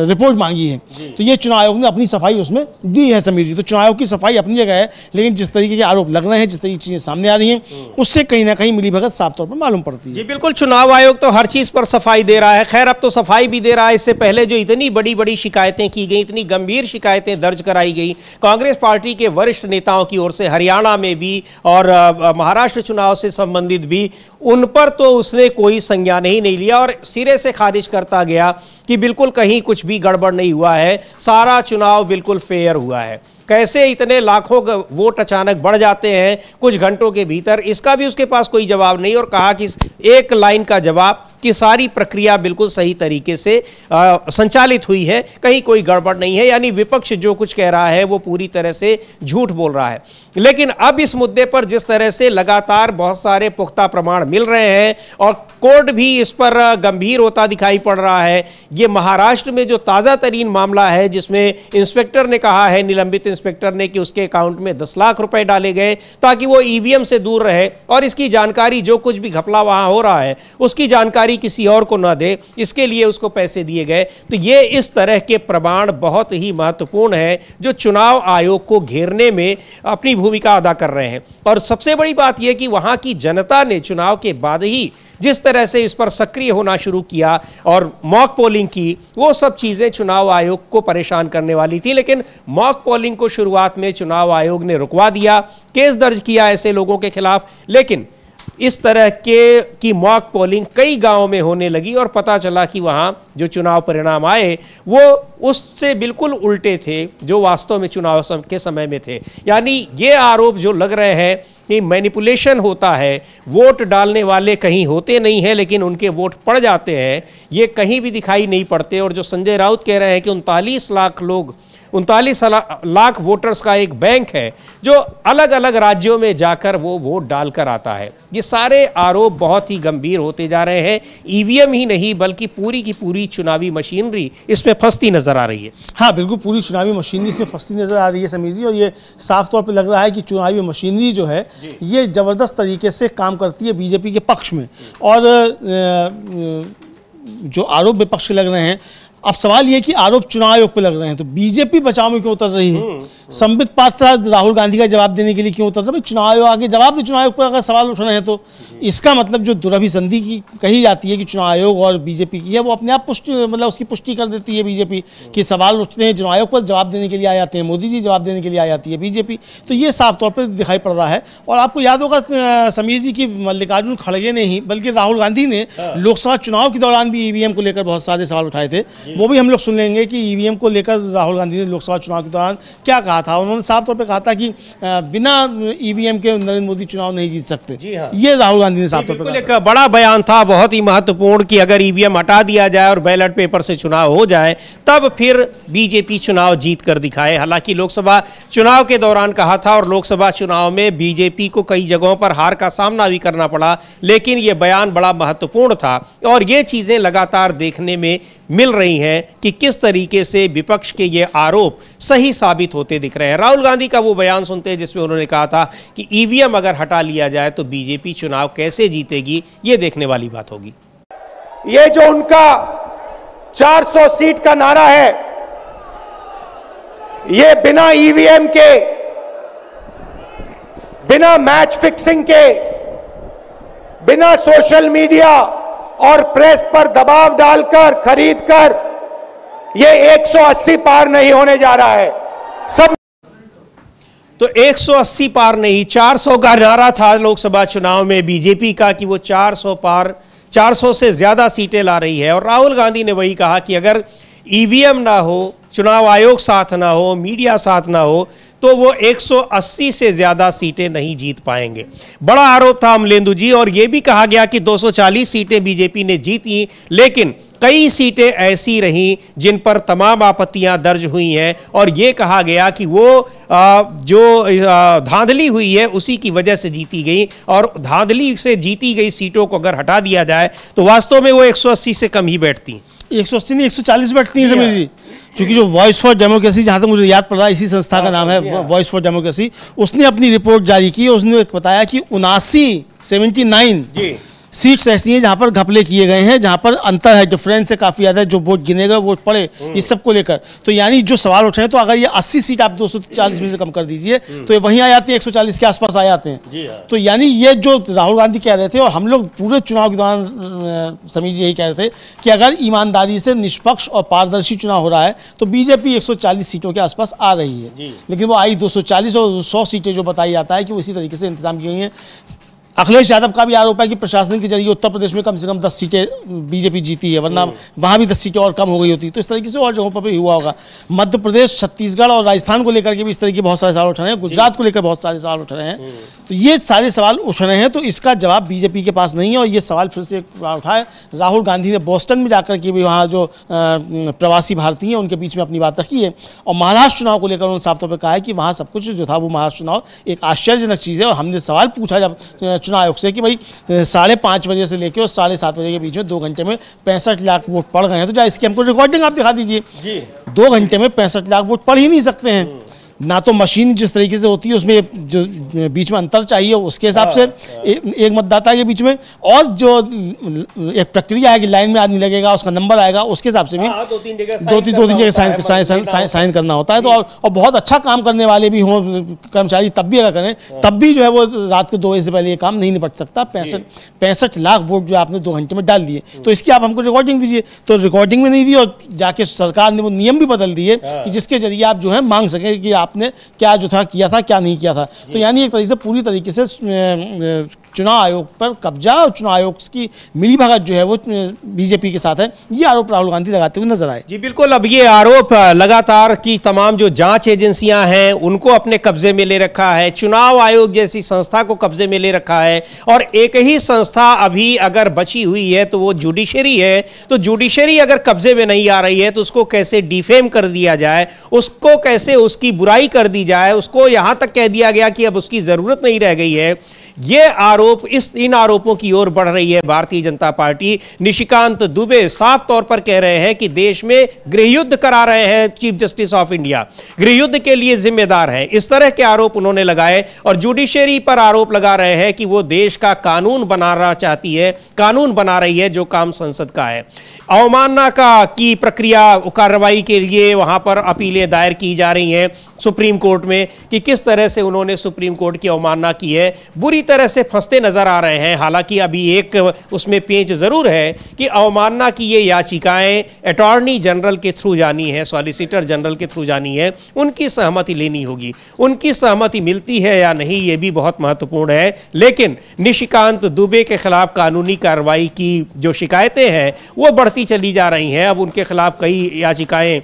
रिपोर्ट मांगी है। तो ये चुनाव आयोग ने अपनी सफाई उसमें दी है समीर जी। तो चुनाव आयोग की सफाई अपनी जगह है, लेकिन जिस तरीके के आरोप लग रहे हैं, जिस तरीके की चीज़ें सामने आ रही हैं उससे कहीं ना कहीं मिलीभगत साफ तौर पर मालूम पड़ती है। जी बिल्कुल, चुनाव आयोग तो हर चीज़ पर सफाई दे रहा है। खैर अब तो सफाई भी दे रहा है। इससे पहले जो इतनी बड़ी बड़ी शिकायतें की गई, इतनी गंभीर शिकायतें दर्ज कराई गई कांग्रेस पार्टी के वरिष्ठ नेताओं की ओर से, हरियाणा में भी और महाराष्ट्र चुनाव से संबंधित भी, उन पर तो उसने कोई संज्ञान ही नहीं लिया और सिरे से खारिज करता गया कि बिल्कुल कहीं कुछ भी गड़बड़ नहीं हुआ है, सारा चुनाव बिल्कुल फेयर हुआ है। कैसे इतने लाखों वोट अचानक बढ़ जाते हैं कुछ घंटों के भीतर, इसका भी उसके पास कोई जवाब नहीं। और कहा कि एक लाइन का जवाब कि सारी प्रक्रिया बिल्कुल सही तरीके से संचालित हुई है, कहीं कोई गड़बड़ नहीं है। यानी विपक्ष जो कुछ कह रहा है वो पूरी तरह से झूठ बोल रहा है। लेकिन अब इस मुद्दे पर जिस तरह से लगातार बहुत सारे पुख्ता प्रमाण मिल रहे हैं और कोर्ट भी इस पर गंभीर होता दिखाई पड़ रहा है। ये महाराष्ट्र में जो ताज़ा तरीन मामला है जिसमें इंस्पेक्टर ने कहा है, निलंबित इंस्पेक्टर ने, कि उसके अकाउंट में 10 लाख रुपए डाले गए ताकि वो ईवीएम से दूर रहे और इसकी जानकारी, जो कुछ भी घपला वहां हो रहा है उसकी जानकारी किसी और को ना दे, इसके लिए उसको पैसे दिए गए। तो ये इस तरह के प्रमाण बहुत ही महत्वपूर्ण है जो चुनाव आयोग को घेरने में अपनी भूमिका अदा कर रहे हैं। और सबसे बड़ी बात यह कि वहां की जनता ने चुनाव के बाद ही जिस तरह से इस पर सक्रिय होना शुरू किया और मॉक पोलिंग की, वो सब चीज़ें चुनाव आयोग को परेशान करने वाली थी। लेकिन मॉक पोलिंग को शुरुआत में चुनाव आयोग ने रुकवा दिया, केस दर्ज किया ऐसे लोगों के खिलाफ। लेकिन इस तरह की मॉक पोलिंग कई गांवों में होने लगी और पता चला कि वहां जो चुनाव परिणाम आए वो उससे बिल्कुल उल्टे थे जो वास्तव में चुनाव के समय में थे। यानी ये आरोप जो लग रहे हैं कि मैनिपुलेशन होता है, वोट डालने वाले कहीं होते नहीं हैं लेकिन उनके वोट पड़ जाते हैं, ये कहीं भी दिखाई नहीं पड़ते। और जो संजय राउत कह रहे हैं कि 39 लाख वोटर्स का एक बैंक है जो अलग अलग राज्यों में जाकर वो वोट डालकर आता है, ये सारे आरोप बहुत ही गंभीर होते जा रहे हैं। ईवीएम ही नहीं बल्कि पूरी की पूरी चुनावी मशीनरी इसमें फंसती नजर आ रही है। हाँ बिल्कुल, पूरी चुनावी मशीनरी इसमें फंसती नजर आ रही है समीर जी। और ये साफ तौर पे लग रहा है कि चुनावी मशीनरी जो है ये ज़बरदस्त तरीके से काम करती है बीजेपी के पक्ष में। और जो आरोप विपक्ष के लग रहे हैं, अब सवाल ये कि आरोप चुनाव आयोग पे लग रहे हैं तो बीजेपी बचाव में क्यों उतर रही है? संबित पात्रा राहुल गांधी का जवाब देने के लिए क्यों उतर रहा है? चुनाव आयोग आगे जवाब दे, चुनाव आयोग पर अगर सवाल उठ रहे हैं तो इसका मतलब जो दुरभिसंधि की कही जाती है कि चुनाव आयोग और बीजेपी की है, वो अपने आप उसकी पुष्टि कर देती है बीजेपी कि सवाल उठते हैं चुनाव आयोग पर, जवाब देने के लिए आ जाते हैं मोदी जी, जवाब देने के लिए आ जाती है बीजेपी। तो ये साफ तौर पर दिखाई पड़ रहा है। और आपको याद होगा समीर जी की मल्लिकार्जुन खड़गे ने ही बल्कि राहुल गांधी ने लोकसभा चुनाव के दौरान भी ईवीएम को लेकर बहुत सारे सवाल उठाए थे। वो भी हम लोग सुन लेंगे कि ईवीएम को लेकर राहुल गांधी ने लोकसभा चुनाव के दौरान क्या कहा था। उन्होंने साफ तौर पे कहा था कि बिना ईवीएम के नरेंद्र मोदी चुनाव नहीं जीत सकते। जी हाँ, ये राहुल गांधी ने साफ तौर पे एक बड़ा बयान था, बहुत ही महत्वपूर्ण, कि अगर ईवीएम हटा दिया जाए और बैलेट पेपर से चुनाव हो जाए तब फिर बीजेपी चुनाव जीत कर दिखाए। हालांकि लोकसभा चुनाव के दौरान कहा था और लोकसभा चुनाव में बीजेपी को कई जगहों पर हार का सामना भी करना पड़ा, लेकिन यह बयान बड़ा महत्वपूर्ण था। और ये चीजें लगातार देखने में मिल रही हैं कि किस तरीके से विपक्ष के ये आरोप सही साबित होते दिख रहे हैं। राहुल गांधी का वो बयान सुनते हैं जिसमें उन्होंने कहा था कि ईवीएम अगर हटा लिया जाए तो बीजेपी चुनाव कैसे जीतेगी, ये देखने वाली बात होगी। ये जो उनका 400 सीट का नारा है, ये बिना ईवीएम के, बिना मैच फिक्सिंग के, बिना सोशल मीडिया और प्रेस पर दबाव डालकर खरीदकर ये 180 पार नहीं होने जा रहा है। सब तो 180 पार नहीं, 400 का नारा था लोकसभा चुनाव में बीजेपी का कि वो 400 पार, 400 से ज्यादा सीटें ला रही है। और राहुल गांधी ने वही कहा कि अगर ईवीएम ना हो, चुनाव आयोग साथ ना हो, मीडिया साथ ना हो, तो वो 180 से ज्यादा सीटें नहीं जीत पाएंगे। बड़ा आरोप था अमलेंदु जी। और यह भी कहा गया कि 240 सीटें बीजेपी ने जीती, लेकिन कई सीटें ऐसी रहीं जिन पर तमाम आपत्तियां दर्ज हुई हैं। और यह कहा गया कि वो जो धांधली हुई है उसी की वजह से जीती गई, और धांधली से जीती गई सीटों को अगर हटा दिया जाए तो वास्तव में वो 180 से कम ही बैठती। 180 नहीं, 140 बैठती हैं समीर जी। क्योंकि जो वॉइस फॉर डेमोक्रेसी, जहाँ तक मुझे याद पड़ रहा है इसी संस्था का नाम है वॉइस फॉर डेमोक्रेसी, उसने अपनी रिपोर्ट जारी की। उसने बताया कि 79 सीट्स ऐसी हैं जहां पर घपले किए गए हैं, जहां पर अंतर है, डिफरेंस है काफ़ी ज़्यादा है, जो वोट गिनेगा वोट पड़े, इस सब को लेकर। तो यानी जो सवाल उठ रहे हैं, तो अगर ये 80 सीट आप 240 में से कम कर दीजिए तो ये वहीं आ जाती है, 140 के आसपास आ जाते हैं। तो यानी ये जो राहुल गांधी कह रहे थे, और हम लोग पूरे चुनाव के दौरान समीर जी यही कह रहे थे कि अगर ईमानदारी से निष्पक्ष और पारदर्शी चुनाव हो रहा है तो बीजेपी 140 सीटों के आसपास आ रही है। लेकिन वो आई 240 और 100 सीटें जो बताई जाता है कि वो इसी तरीके से इंतजाम की गई हैं। अखिलेश यादव का भी आरोप है कि प्रशासन के जरिए उत्तर प्रदेश में कम से कम 10 सीटें बीजेपी जीती है, वरना वहाँ भी 10 सीटें और कम हो गई होती। तो इस तरीके से और जगहों पर भी हुआ होगा। मध्य प्रदेश, छत्तीसगढ़ और राजस्थान को लेकर के भी इस तरह के बहुत सारे सवाल उठ रहे हैं, गुजरात को लेकर बहुत सारे सवाल उठ रहे हैं। तो ये सारे सवाल उठ रहे हैं, तो इसका जवाब बीजेपी के पास नहीं है। और ये सवाल फिर से उठाए राहुल गांधी ने बोस्टन में जाकर के भी, वहाँ जो प्रवासी भारतीय हैं उनके बीच में अपनी बात रखी है। और महाराष्ट्र चुनाव को लेकर उन्होंने साफ तौर पर कहा है कि वहाँ सब कुछ जो था वो महाराष्ट्र चुनाव एक आश्चर्यजनक चीज़ है। और हमने सवाल पूछा जब चुनाव आयोग से कि भाई 5:30 बजे से लेकर और 7:30 बजे के बीच में 2 घंटे में 65 लाख वोट पड़ गए हैं, तो क्या इसकी हमको रिकॉर्डिंग आप दिखा दीजिए। 2 घंटे में 65 लाख वोट पड़ ही नहीं सकते हैं। ना तो मशीन जिस तरीके से होती है उसमें जो बीच में अंतर चाहिए उसके हिसाब से एक मतदाता के बीच में, और जो एक प्रक्रिया है कि लाइन में आदमी लगेगा, उसका नंबर आएगा, उसके हिसाब से भी 2-3 जगह साइन करना होता है। तो और बहुत अच्छा काम करने वाले भी हों कर्मचारी, तब भी अगर करें तब भी जो है वो रात के 2 बजे से पहले ये काम नहीं निपट सकता। 65 लाख वोट जो आपने 2 घंटे में डाल दिए, तो इसकी आप हमको रिकॉर्डिंग दीजिए। तो रिकॉर्डिंग में नहीं दी, और जाके सरकार ने वो नियम भी बदल दिए कि जिसके जरिए आप जो है मांग सकें कि आपने क्या जो था किया था, क्या नहीं किया था। तो यानी एक तरीके से पूरी तरीके से चुनाव आयोग पर कब्जा और चुनाव आयोग की मिलीभगत जो है वो बीजेपी के साथ है, ये आरोप राहुल गांधी लगाते हुए नजर आए। जी बिल्कुल। अब ये आरोप लगातार की तमाम जो जांच एजेंसियां हैं उनको अपने कब्जे में ले रखा है, चुनाव आयोग जैसी संस्था को कब्जे में ले रखा है, और एक ही संस्था अभी अगर बची हुई है तो वो जुडिशरी है। तो जुडिशरी अगर कब्जे में नहीं आ रही है तो उसको कैसे डिफेम कर दिया जाए, उसको कैसे उसकी बुराई कर दी जाए, उसको यहां तक कह दिया गया कि अब उसकी जरूरत नहीं रह गई है। ये आरोप, इन आरोपों की ओर बढ़ रही है भारतीय जनता पार्टी। निशिकांत दुबे साफ तौर पर कह रहे हैं कि देश में गृहयुद्ध करा रहे हैं चीफ जस्टिस ऑफ इंडिया, गृहयुद्ध के लिए जिम्मेदार है। इस तरह के आरोप उन्होंने लगाए, और जुडिशरी पर आरोप लगा रहे हैं कि वो देश का कानून बनाना चाहती है, कानून बना रही है जो काम संसद का है। अवमानना की प्रक्रिया, कार्रवाई के लिए वहां पर अपीलें दायर की जा रही हैं सुप्रीम कोर्ट में कि किस तरह से उन्होंने सुप्रीम कोर्ट की अवमानना की है। बुरी तरह से फंसते नजर आ रहे हैं। हालांकि अभी एक उसमें पेंच जरूर है कि अवमानना की ये याचिकाएं अटॉर्नी जनरल के थ्रू जानी है, सॉलिसिटर जनरल के थ्रू जानी है, उनकी सहमति लेनी होगी। उनकी सहमति मिलती है या नहीं ये भी बहुत महत्वपूर्ण है। लेकिन निशिकांत दुबे के खिलाफ कानूनी कार्रवाई की जो शिकायतें हैं वो बढ़ती चली जा रही हैं। अब उनके खिलाफ कई याचिकाएं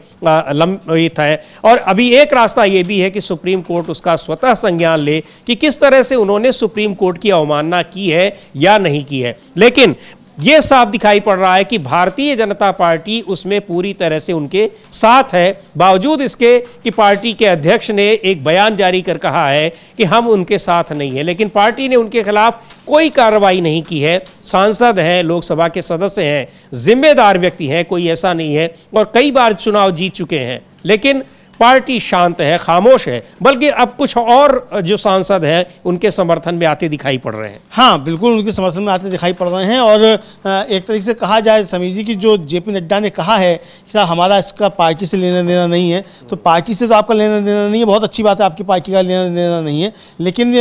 लंबित है, और अभी एक रास्ता ये भी है कि सुप्रीम कोर्ट उसका स्वतः संज्ञान ले कि किस तरह से उन्होंने सुप्रीम कोर्ट की अवमानना की है या नहीं की है। लेकिन यह साफ दिखाई पड़ रहा है कि भारतीय जनता पार्टी उसमें पूरी तरह से उनके साथ है, बावजूद इसके कि पार्टी के अध्यक्ष ने एक बयान जारी कर कहा है कि हम उनके साथ नहीं है। लेकिन पार्टी ने उनके खिलाफ कोई कार्रवाई नहीं की है। सांसद हैं, लोकसभा के सदस्य हैं, जिम्मेदार व्यक्ति हैं, कोई ऐसा नहीं है, और कई बार चुनाव जीत चुके हैं। लेकिन पार्टी शांत है, खामोश है, बल्कि अब कुछ और जो सांसद हैं उनके समर्थन में आते दिखाई पड़ रहे हैं। हाँ, बिल्कुल उनके समर्थन में आते दिखाई पड़ रहे हैं। और एक तरीके से कहा जाए समीर जी की जो जेपी नड्डा ने कहा है कि साहब हमारा इसका पार्टी से लेना देना नहीं है, तो पार्टी से तो आपका लेना देना नहीं है, बहुत अच्छी बात है, आपकी पार्टी का लेना देना नहीं है, लेकिन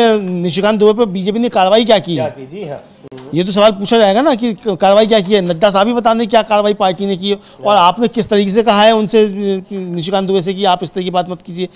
निशिकांत दुबे पर बीजेपी ने कार्रवाई क्या की है? जी हाँ, ये तो सवाल पूछा जाएगा ना कि कार्रवाई क्या की है। नड्डा साहब ही बताने क्या कार्रवाई पार्टी ने की है, और आपने किस तरीके से कहा है उनसे, निशिकांत दुबे से, कि आप इस तरह की बात मत कीजिए।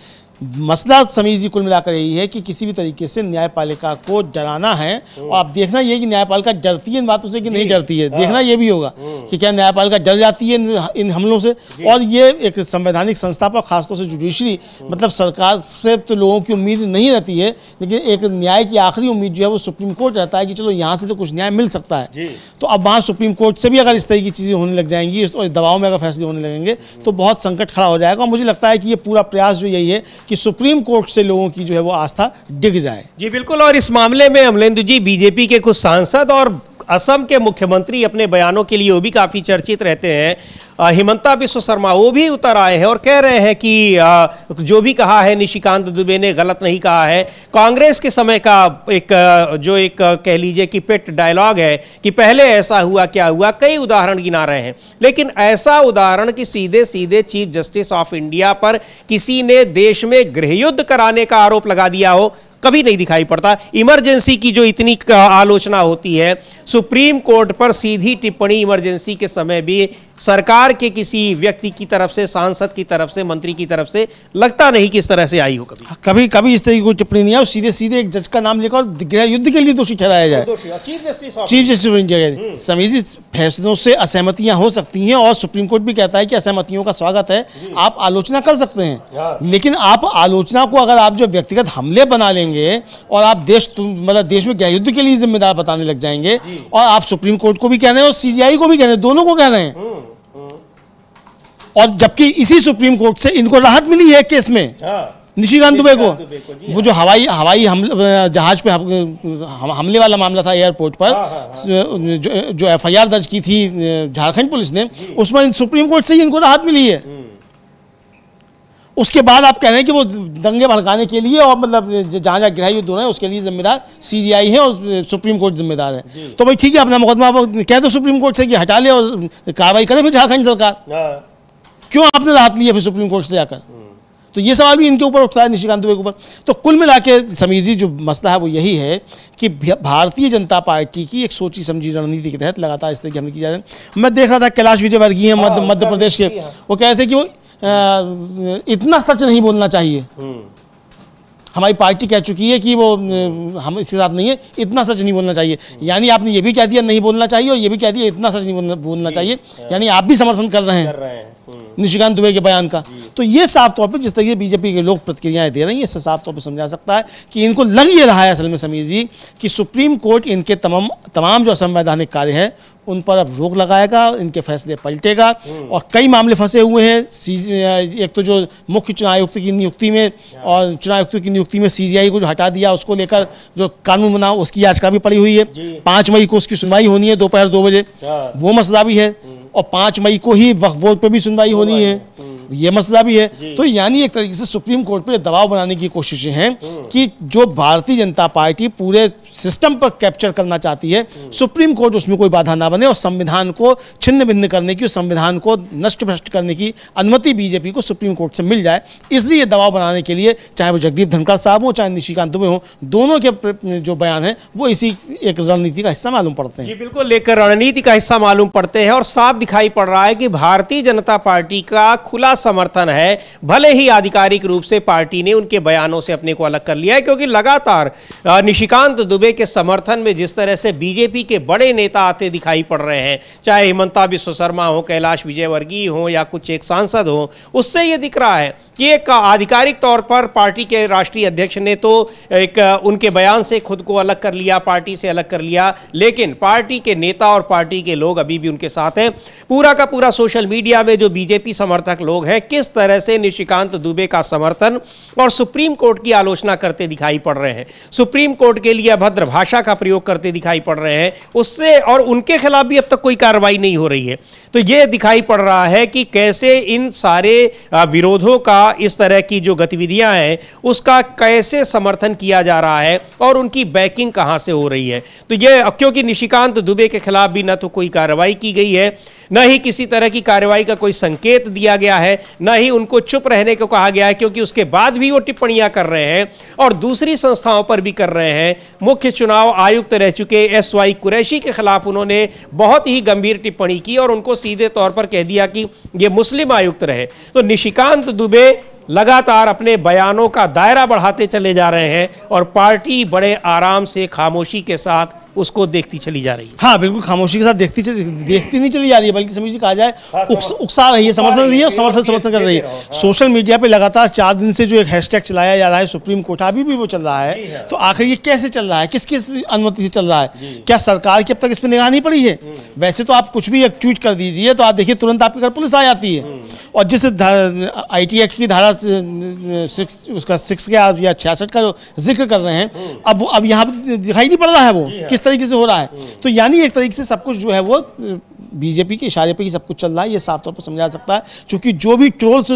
मसला समीर जी कुल मिलाकर यही है कि किसी भी तरीके से न्यायपालिका को डराना है, और आप देखना ये कि न्यायपालिका डरती है इन बातों से कि नहीं डरती है। देखना ये भी होगा कि क्या न्यायपालिका डर जाती है इन हमलों से। और ये एक संवैधानिक संस्था पर, खासतौर से जुडिशरी, मतलब सरकार से तो लोगों की उम्मीद नहीं रहती है, लेकिन एक न्याय की आखिरी उम्मीद जो है वो सुप्रीम कोर्ट रहता है कि चलो यहाँ से तो कुछ न्याय मिल सकता है। तो अब वहाँ सुप्रीम कोर्ट से भी अगर इस तरह की चीज़ें होने लग जाएंगी, और दबाव में अगर फैसले होने लगेंगे, तो बहुत संकट खड़ा हो जाएगा। और मुझे लगता है कि ये पूरा प्रयास जो यही है कि सुप्रीम कोर्ट से लोगों की जो है वो आस्था डिग जाए। जी बिल्कुल। और इस मामले में अमलेंदु जी, बीजेपी के कुछ सांसद और असम के मुख्यमंत्री अपने बयानों के लिए वो भी काफी चर्चित रहते हैं। हिमंता बिस्वा शर्मा वो भी उतर आए हैं और कह रहे हैं कि जो भी कहा है निशिकांत दुबे ने गलत नहीं कहा है। कांग्रेस के समय का एक कह लीजिए कि पेट डायलॉग है कि पहले ऐसा हुआ क्या हुआ, कई उदाहरण गिना रहे हैं, लेकिन ऐसा उदाहरण कि सीधे सीधे चीफ जस्टिस ऑफ इंडिया पर किसी ने देश में गृहयुद्ध कराने का आरोप लगा दिया हो, कभी नहीं दिखाई पड़ता। इमरजेंसी की जो इतनी आलोचना होती है, सुप्रीम कोर्ट पर सीधी टिप्पणी इमरजेंसी के समय भी सरकार के किसी व्यक्ति की तरफ से, सांसद की तरफ से, मंत्री की तरफ से लगता नहीं कि इस तरह से आई हो। कभी इस तरह की कोई टिप्पणी नहीं है। सीधे सीधे एक जज का नाम लेकर गृह युद्ध के लिए दोषी ठहराया जाए, chief justice of India. Samir ji, फैसलों से असहमतियां हो सकती हैं, और सुप्रीम कोर्ट भी कहता है कि असहमतियों का स्वागत है, आप आलोचना कर सकते हैं, लेकिन आप आलोचना को अगर आप जो व्यक्तिगत हमले बना लेंगे और आप देश में गृह युद्ध के लिए जिम्मेदार बताने लग जाएंगे, और आप सुप्रीम कोर्ट को भी कह रहे हैं और सीजीआई को भी कह रहे हैं, दोनों को कह रहे हैं, और जबकि इसी सुप्रीम कोर्ट से इनको राहत मिली है केस में, निशिकांत दुबे को। वो जो हवाई जहाज पे हमले वाला मामला था एयरपोर्ट पर, जो एफआईआर दर्ज की थी झारखंड पुलिस ने, उसमें सुप्रीम कोर्ट से ही इनको राहत मिली है। उसके बाद आप कह रहे हैं कि वो दंगे भड़काने के लिए, और मतलब जहाँ जहाँ गृह युद्ध हो रहा है उसके लिए जिम्मेदार सीजीआई है और सुप्रीम कोर्ट जिम्मेदार है। तो भाई ठीक है, अपना मुकदमा कह दो सुप्रीम कोर्ट से कि हटा ले और कार्रवाई करे फिर झारखंड सरकार। क्यों आपने राहत ली है फिर सुप्रीम कोर्ट से जाकर? तो ये सवाल भी इनके ऊपर उठता है, निशिकांत दुबे के ऊपर। तो कुल मिला के समीर जी जो मसला है वो यही है कि भारतीय जनता पार्टी की एक सोची समझी रणनीति के तहत लगातार इस तरह की हमले की जा रहे हैं। मैं देख रहा था कैलाश विजयवर्गीय मध्य प्रदेश के, वो कह रहे थे कि वो इतना सच नहीं बोलना चाहिए। हमारी पार्टी कह चुकी है कि वो हम इसके साथ नहीं है, इतना सच नहीं बोलना चाहिए। यानी आपने ये भी कह दिया नहीं बोलना चाहिए, और ये भी कह दिया इतना सच नहीं बोलना चाहिए, यानी आप भी समर्थन कर रहे हैं निशिकांत दुबे के बयान का। तो ये साफ तौर पे जिस तरह से बीजेपी के लोग प्रतिक्रियाएं दे रहे हैं, इससे साफ तौर पे समझा सकता है कि इनको लग ये रहा है असल में समीर जी कि सुप्रीम कोर्ट इनके तमाम जो असंवैधानिक कार्य है उन पर अब रोक लगाएगा, इनके फैसले पलटेगा। और कई मामले फंसे हुए हैं। एक तो जो मुख्य चुनाव आयुक्त की नियुक्ति में, और चुनाव आयुक्त की नियुक्ति में सीजीआई को जो हटा दिया, उसको लेकर जो कानून बनाओ उसकी याचिका भी पड़ी हुई है। 5 मई को उसकी सुनवाई होनी है दोपहर 2 बजे, वो मसला भी है। और 5 मई को ही वक्फ बोर्ड पे भी सुनवाई होनी है, ये मसला भी है। तो यानी एक तरीके से सुप्रीम कोर्ट पे दबाव बनाने की कोशिशें हैं कि जो भारतीय जनता पार्टी पूरे सिस्टम पर कैप्चर करना चाहती है, सुप्रीम कोर्ट उसमें कोई बाधा ना बने, और संविधान को छिन्न भिन्न करने की, संविधान को नष्ट भ्रष्ट करने की अनुमति बीजेपी को सुप्रीम कोर्ट से मिल जाए। इसलिए दबाव बनाने के लिए चाहे वो जगदीप धनखड़ साहब हो, चाहे निशिकांत दुबे हो, दोनों के जो बयान है वो इसी एक रणनीति का हिस्सा मालूम पड़ते हैं। जी बिल्कुल, लेकर रणनीति का हिस्सा मालूम पड़ते हैं, और साफ दिखाई पड़ रहा है कि भारतीय जनता पार्टी का खुला समर्थन है। भले ही आधिकारिक रूप से पार्टी ने उनके बयानों से अपने को अलग कर लिया है, क्योंकि लगातार निशिकांत दुबे के समर्थन में जिस तरह से बीजेपी के बड़े नेता आते दिखाई पड़ रहे हैं, चाहे हिमंता बिस्वा शर्मा हो, कैलाश विजयवर्गीय हो, या कुछ एक सांसद हो, उससे यह दिख रहा है कि एक आधिकारिक तौर पर पार्टी के राष्ट्रीय अध्यक्ष ने तो एक उनके बयान से खुद को अलग कर लिया, पार्टी से अलग कर लिया, लेकिन पार्टी के नेता और पार्टी के लोग अभी भी उनके साथ हैं। पूरा का पूरा सोशल मीडिया में जो बीजेपी समर्थक लोग हैं किस तरह से निशिकांत दुबे का समर्थन और सुप्रीम कोर्ट की आलोचना करते दिखाई पड़ रहे हैं, सुप्रीम कोर्ट के लिए अभद्र भाषा का प्रयोग करते दिखाई पड़ रहे हैं, उससे और उनके खिलाफ भी अब तक कोई कार्रवाई नहीं हो रही है। तो ये दिखाई पड़ रहा है कि कैसे इन सारे विरोधों का, इस तरह की जो गतिविधियां हैं उसका कैसे समर्थन किया जा रहा है और उनकी बैकिंग कहां से हो रही है। तो ये, क्योंकि निशिकांत दुबे के खिलाफ भी न तो कोई कार्रवाई की गई है, न ही किसी तरह की कार्रवाई का कोई संकेत दिया गया है, न ही उनको चुप रहने को कहा गया है, क्योंकि उसके बाद भी वो टिप्पणियां कर रहे हैं और दूसरी संस्थाओं पर भी कर रहे हैं। मुख्य चुनाव आयुक्त रह चुके SY कुरैशी के खिलाफ उन्होंने बहुत ही गंभीर टिप्पणी की और उनको सीधे तौर पर कह दिया कि ये मुस्लिम आयुक्त रहे। तो निशिकांत दुबे लगातार अपने बयानों का दायरा बढ़ाते चले जा रहे हैं और पार्टी बड़े आराम से, खामोशी के साथ उसको देखती चली जा रही है। हाँ, बिल्कुल खामोशी के साथ देखती नहीं चली जा रही है, बल्कि समीर जी कहा जाए उकसा रही है, समर्थन रही है, समर्थन कर रही है। सोशल मीडिया पे लगातार 4 दिन से जो एक हैशटैग चलाया जा रहा है सुप्रीम कोर्ट, अभी भी वो चल रहा है। तो आखिर ये कैसे चल रहा है, किसकी अनुमति से चल रहा है? क्या सरकार की अब तक इस पर निगाह नहीं पड़ी है? वैसे तो आप कुछ भी एक ट्वीट कर दीजिए तो आप देखिए तुरंत आपके घर पुलिस आ जाती है। और जिस IT एक्ट की धारा 6 या 66 का जो जिक्र कर रहे हैं, अब यहाँ दिखाई नहीं पड़ रहा है वो किस तरीके से हो रहा है। तो यानी एक तरीके से सब कुछ जो है वो बीजेपी के इशारे पे ही सब कुछ चल रहा है, ये साफ तौर पर समझा जा सकता है। क्योंकि जो भी ट्रोल्स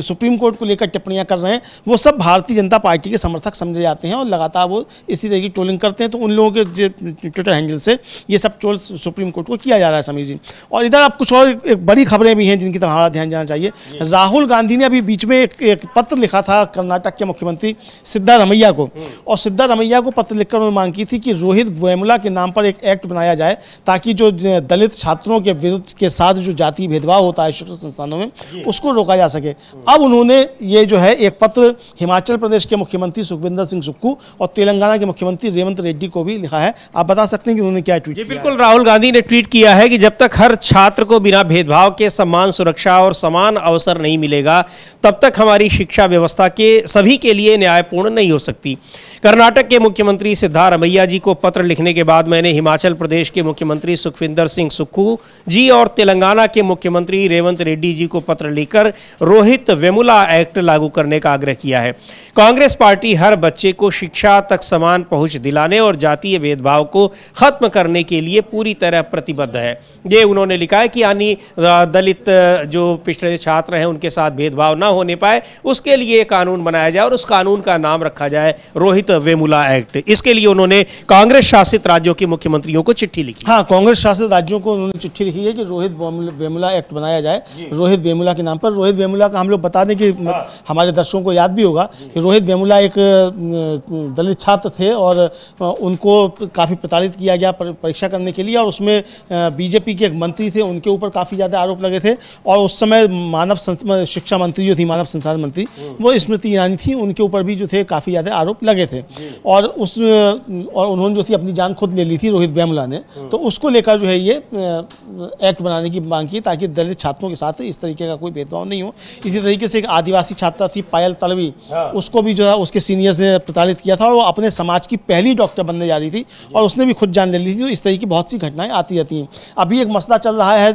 सुप्रीम कोर्ट को लेकर टिप्पणियां कर रहे हैं वो सब भारतीय जनता पार्टी के समर्थक समझे जाते हैं और लगातार वो इसी तरह की ट्रोलिंग करते हैं। तो उन लोगों के ट्विटर हैंडल से ये सब ट्रोल्स सुप्रीम कोर्ट को किया जा रहा है समीर जी। और इधर अब कुछ और एक बड़ी खबरें भी हैं जिनकी हमारा ध्यान जाना चाहिए। राहुल गांधी ने अभी बीच में एक पत्र लिखा था कर्नाटक के मुख्यमंत्री सिद्धारमैया को, और सिद्धारमैया को पत्र लिखकर उन्होंने मांग की थी कि रोहित वेमुला के नाम पर एक एक्ट बनाया जाए ताकि जो दलित छात्रों के विरुद्ध के साथ जो जाति भेदभाव होता है शिक्षण संस्थानों में उसको रोका जा सके। अब उन्होंने ये जो है एक पत्र हिमाचल प्रदेश के मुख्यमंत्री सुखविंदर सिंह सुक्खू और तेलंगाना के मुख्यमंत्री रेवंत रेड्डी को भी लिखा है। आप बता सकते हैं कि उन्होंने क्या ट्वीट किया? बिल्कुल, राहुल गांधी ने ट्वीट किया है कि जब तक हर छात्र को बिना भेदभाव के सम्मान, सुरक्षा और समान अवसर नहीं मिलेगा तब तक हमारी शिक्षा व्यवस्था के सभी के लिए न्यायपूर्ण नहीं हो सकती। कर्नाटक के मुख्यमंत्री सिद्धारमैया जी को पत्र लिखने के बाद मैंने हिमाचल प्रदेश के मुख्यमंत्री सुखविंदर सिंह सुक्खू जी और तेलंगाना के मुख्यमंत्री रेवंत रेड्डी जी को पत्र लिखकर रोहित वेमुला एक्ट लागू करने का आग्रह किया है। कांग्रेस पार्टी हर बच्चे को शिक्षा तक समान पहुंच दिलाने और जातीय भेदभाव को खत्म करने के लिए पूरी तरह प्रतिबद्ध है। ये उन्होंने लिखा है कि यानी दलित जो पिछड़े छात्र हैं उनके साथ भेदभाव ना होने पाए, उसके लिए कानून बनाया जाए और उस कानून का नाम रखा जाए रोहित वेमुला एक्ट। इसके लिए उन्होंने कांग्रेस शासित राज्यों के मुख्यमंत्रियों को चिट्ठी लिखी। हाँ, कांग्रेस शासित राज्यों को उन्होंने चिट्ठी लिखी है कि रोहित वेमुला एक्ट बनाया जाए रोहित वेमुला के नाम पर। रोहित वेमुला का हम लोग बता दें कि हमारे दर्शकों को याद भी होगा कि रोहित वेमुला एक दलित छात्र थे और उनको काफ़ी प्रताड़ित किया गया परीक्षा करने के लिए, और उसमें बीजेपी के एक मंत्री थे, उनके ऊपर काफ़ी ज़्यादा आरोप लगे थे। और उस समय मानव शिक्षा मंत्री जो थी, मानव संसाधन मंत्री, वो स्मृति ईरानी थी, उनके ऊपर भी जो थे काफ़ी ज़्यादा आरोप लगे थे। और उन्होंने जो थी अपनी जान खुद ले ली थी रोहित वेमुला ने। तो उसको लेकर जो है ये एक्ट बनाने की मांग की ताकि दलित छात्रों के साथ इस तरीके का कोई भेदभाव नहीं हो। इसी तरीके से एक आदिवासी छात्रा थी पायल तड़वी, उसको भी जो है उसके सीनियर्स ने प्रताड़ित किया था और वो अपने समाज की पहली डॉक्टर बनने जा रही थी और उसने भी खुद जान ले ली थी। तो इस तरह की बहुत सी घटनाएं आती रहती हैं। अभी एक मसला चल रहा है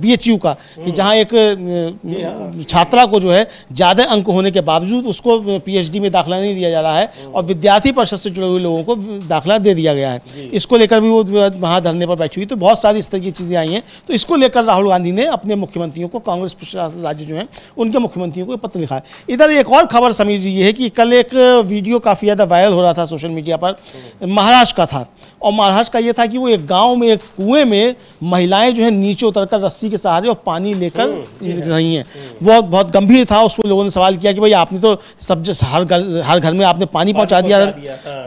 BHU का कि जहाँ एक छात्रा को जो है ज़्यादा अंक होने के बावजूद उसको PhD में दाखिला नहीं दिया जा रहा है और विद्यार्थी परिषद से जुड़े हुए लोगों को दाखिला दे दिया गया है। इसको लेकर भी वो वहाँ धरने पर बैठी हुई। तो बहुत सारी इस तरह की चीज़ें आई हैं। तो इसको लेकर राहुल गांधी ने अपने मुख्यमंत्रियों को, कांग्रेस प्रशासित राज्य जो हैं उनके मुख्यमंत्रियों को पत्र लिखा है। इधर एक और खबर समीर जी ये है कि कल एक वीडियो काफ़ी ज़्यादा वायरल हो रहा था सोशल मीडिया पर, महाराष्ट्र का था। और महाराष्ट्र का ये था कि वो एक गाँव में एक कुएँ में महिलाएँ जो है नीचे उतरकर रस्सी के सहारे और पानी लेकर रही हैं। वो बहुत गंभीर था। उसको लोगों ने सवाल किया कि भाई आपने तो सब हर घर में आपने पानी पहुँचा दिया।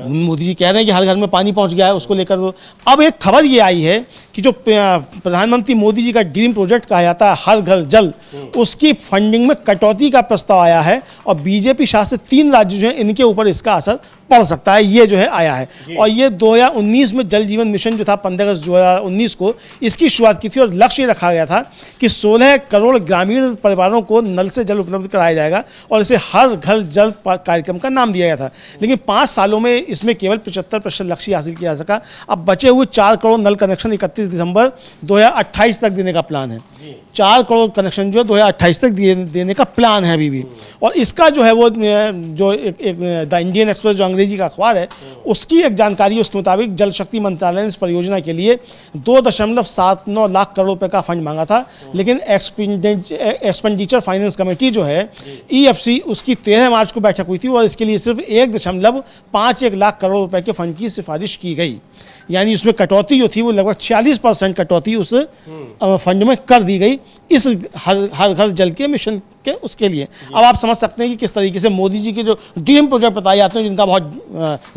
मोदी जी कह रहे हैं कि हर घर में पानी पहुँच गया है, उसको लेकर। अब एक खबर ये आई है कि जो प्रधानमंत्री मोदी जी का ड्रीम प्रोजेक्ट कहा जाता है हर घर जल, उसकी फंडिंग में कटौती का प्रस्ताव आया है और बीजेपी शासित 3 राज्य जो हैं इनके ऊपर इसका असर पड़ सकता है, ये जो है आया है। और ये 2019 में जल जीवन मिशन जो था 15 अगस्त 2019 को इसकी शुरुआत की थी और लक्ष्य रखा गया था कि 16 करोड़ ग्रामीण परिवारों को नल से जल उपलब्ध कराया जाएगा और इसे हर घर जल कार्यक्रम का नाम दिया गया था। लेकिन 5 सालों में इसमें केवल 75% लक्ष्य हासिल किया जा सका। अब बचे हुए 4 करोड़ नल कनेक्शन 31 31 दिसंबर 2028 तक देने का प्लान है। 4 करोड़ कनेक्शन जो है 2028 तक देने का प्लान है अभी भी। और इसका जो है वो जो एक द इंडियन एक्सप्रेस जो अंग्रेजी का अखबार है उसकी एक जानकारी, उसके मुताबिक जल शक्ति मंत्रालय ने इस परियोजना के लिए 2.79 लाख करोड़ रुपए का फंड मांगा था, लेकिन एक्सपेंडिचर फाइनेंस कमेटी जो है EFC उसकी 13 मार्च को बैठक हुई थी और इसके लिए सिर्फ 1.51 लाख करोड़ रुपए के फंड की सिफारिश की गई। यानी उसमें कटौती जो थी वो लगभग 46% कटौती उस फंड में कर दी गई इस हर घर जल के मिशन के उसके लिए। अब आप समझ सकते हैं कि किस तरीके से मोदी जी के जो ड्रीम प्रोजेक्ट बताए जाते हैं, जिनका बहुत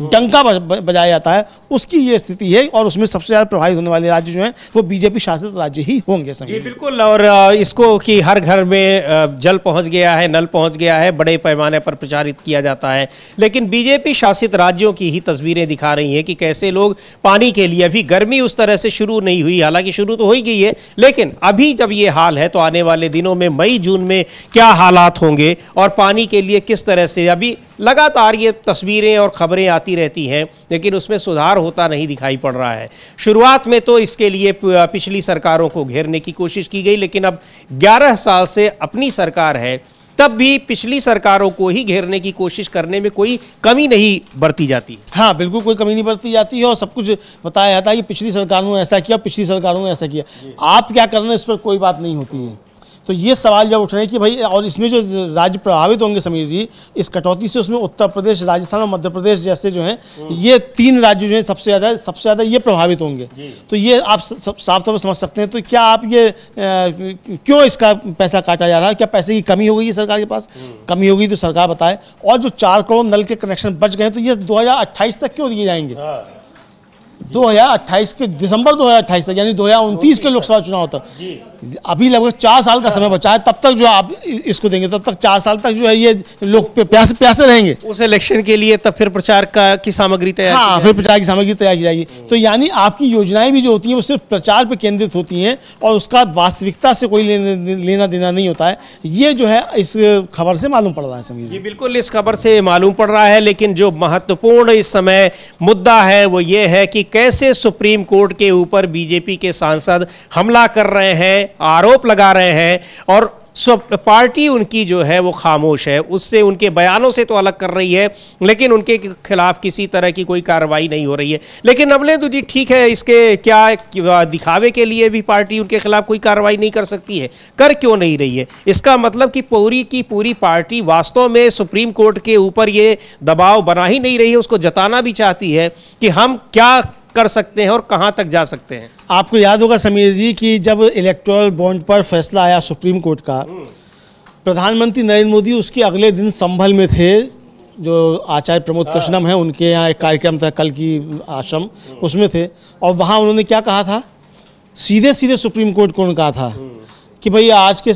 डंका बजाया जाता है, उसकी ये स्थिति है। और उसमें सबसे ज़्यादा प्रभावित होने वाले राज्य जो हैं वो बीजेपी शासित राज्य ही होंगे। जी बिल्कुल। और इसको कि हर घर में जल पहुंच गया है, नल पहुंच गया है, बड़े पैमाने पर प्रचारित किया जाता है, लेकिन बीजेपी शासित राज्यों की ही तस्वीरें दिखा रही हैं कि कैसे लोग पानी के लिए, अभी गर्मी उस तरह से शुरू नहीं हुई, हालांकि शुरू तो हो ही गई है, लेकिन अभी जब ये हाल है तो आने वाले दिनों में मई जून में क्या हालात होंगे और पानी के लिए किस तरह से, अभी लगातार ये तस्वीरें और खबरें आती रहती हैं लेकिन उसमें सुधार होता नहीं दिखाई पड़ रहा है। शुरुआत में तो इसके लिए पिछली सरकारों को घेरने की कोशिश की गई, लेकिन अब 11 साल से अपनी सरकार है, तब भी पिछली सरकारों को ही घेरने की कोशिश करने में कोई कमी नहीं बरती जाती। हाँ बिल्कुल, कोई कमी नहीं बरती जाती है और सब कुछ बताया जाता है कि पिछली सरकारों ने ऐसा किया, पिछली सरकारों ने ऐसा किया। आप क्या कर रहे हैं इस पर कोई बात नहीं होती है। तो ये सवाल जब उठ रहे हैं कि भाई, और इसमें जो राज्य प्रभावित होंगे समीर जी इस कटौती से, उसमें उत्तर प्रदेश, राजस्थान और मध्य प्रदेश जैसे जो हैं ये 3 राज्य जो हैं सबसे ज़्यादा ये प्रभावित होंगे। तो ये आप साफ तौर पर समझ सकते हैं। तो क्या आप ये क्यों इसका पैसा काटा जा रहा है? क्या पैसे की कमी हो गई है सरकार के पास? कमी हो गई तो सरकार बताए। और जो 4 करोड़ नल के कनेक्शन बच गए तो ये 2028 तक क्यों दिए जाएंगे? 2028 के दिसंबर 2028 तक, यानी 2029 के लोकसभा चुनाव तक अभी लगभग 4 साल का समय बचा है। तब तक जो आप इसको देंगे तब तक 4 साल तक जो है ये लोग प्यासे रहेंगे उस इलेक्शन के लिए। तब फिर प्रचार की सामग्री तैयार, हाँ फिर प्रचार की सामग्री तैयार की जाएगी। तो यानी आपकी योजनाएं भी जो होती हैं वो सिर्फ प्रचार पर केंद्रित होती हैं और उसका वास्तविकता से कोई लेना देना नहीं होता है। ये जो है इस खबर से मालूम पड़ रहा है समीर जी। बिल्कुल इस खबर से मालूम पड़ रहा है, लेकिन जो महत्वपूर्ण इस समय मुद्दा है वो ये है कि कैसे सुप्रीम कोर्ट के ऊपर बीजेपी के सांसद हमला कर रहे हैं, आरोप लगा रहे हैं और पार्टी उनकी जो है वो खामोश है, उससे उनके बयानों से तो अलग कर रही है, लेकिन उनके खिलाफ किसी तरह की कोई कार्रवाई नहीं हो रही है। लेकिन अमलेंदु जी ठीक है, इसके क्या दिखावे के लिए भी पार्टी उनके खिलाफ कोई कार्रवाई नहीं कर सकती है? कर क्यों नहीं रही है? इसका मतलब कि पूरी की पूरी पार्टी वास्तव में सुप्रीम कोर्ट के ऊपर ये दबाव बना ही नहीं रही है, उसको जताना भी चाहती है कि हम क्या कर सकते हैं और कहां तक जा सकते हैं। आपको याद होगा समीर जी कि जब इलेक्टोरल बॉन्ड पर फैसला आया सुप्रीम कोर्ट का, प्रधानमंत्री नरेंद्र मोदी उसके अगले दिन संभल में थे, जो आचार्य प्रमोद कृष्णम है उनके यहाँ एक कार्यक्रम था कल की आश्रम, उसमें थे। और वहाँ उन्होंने क्या कहा था, सीधे सीधे सुप्रीम कोर्ट को उन्होंने कहा था कि भाई आज के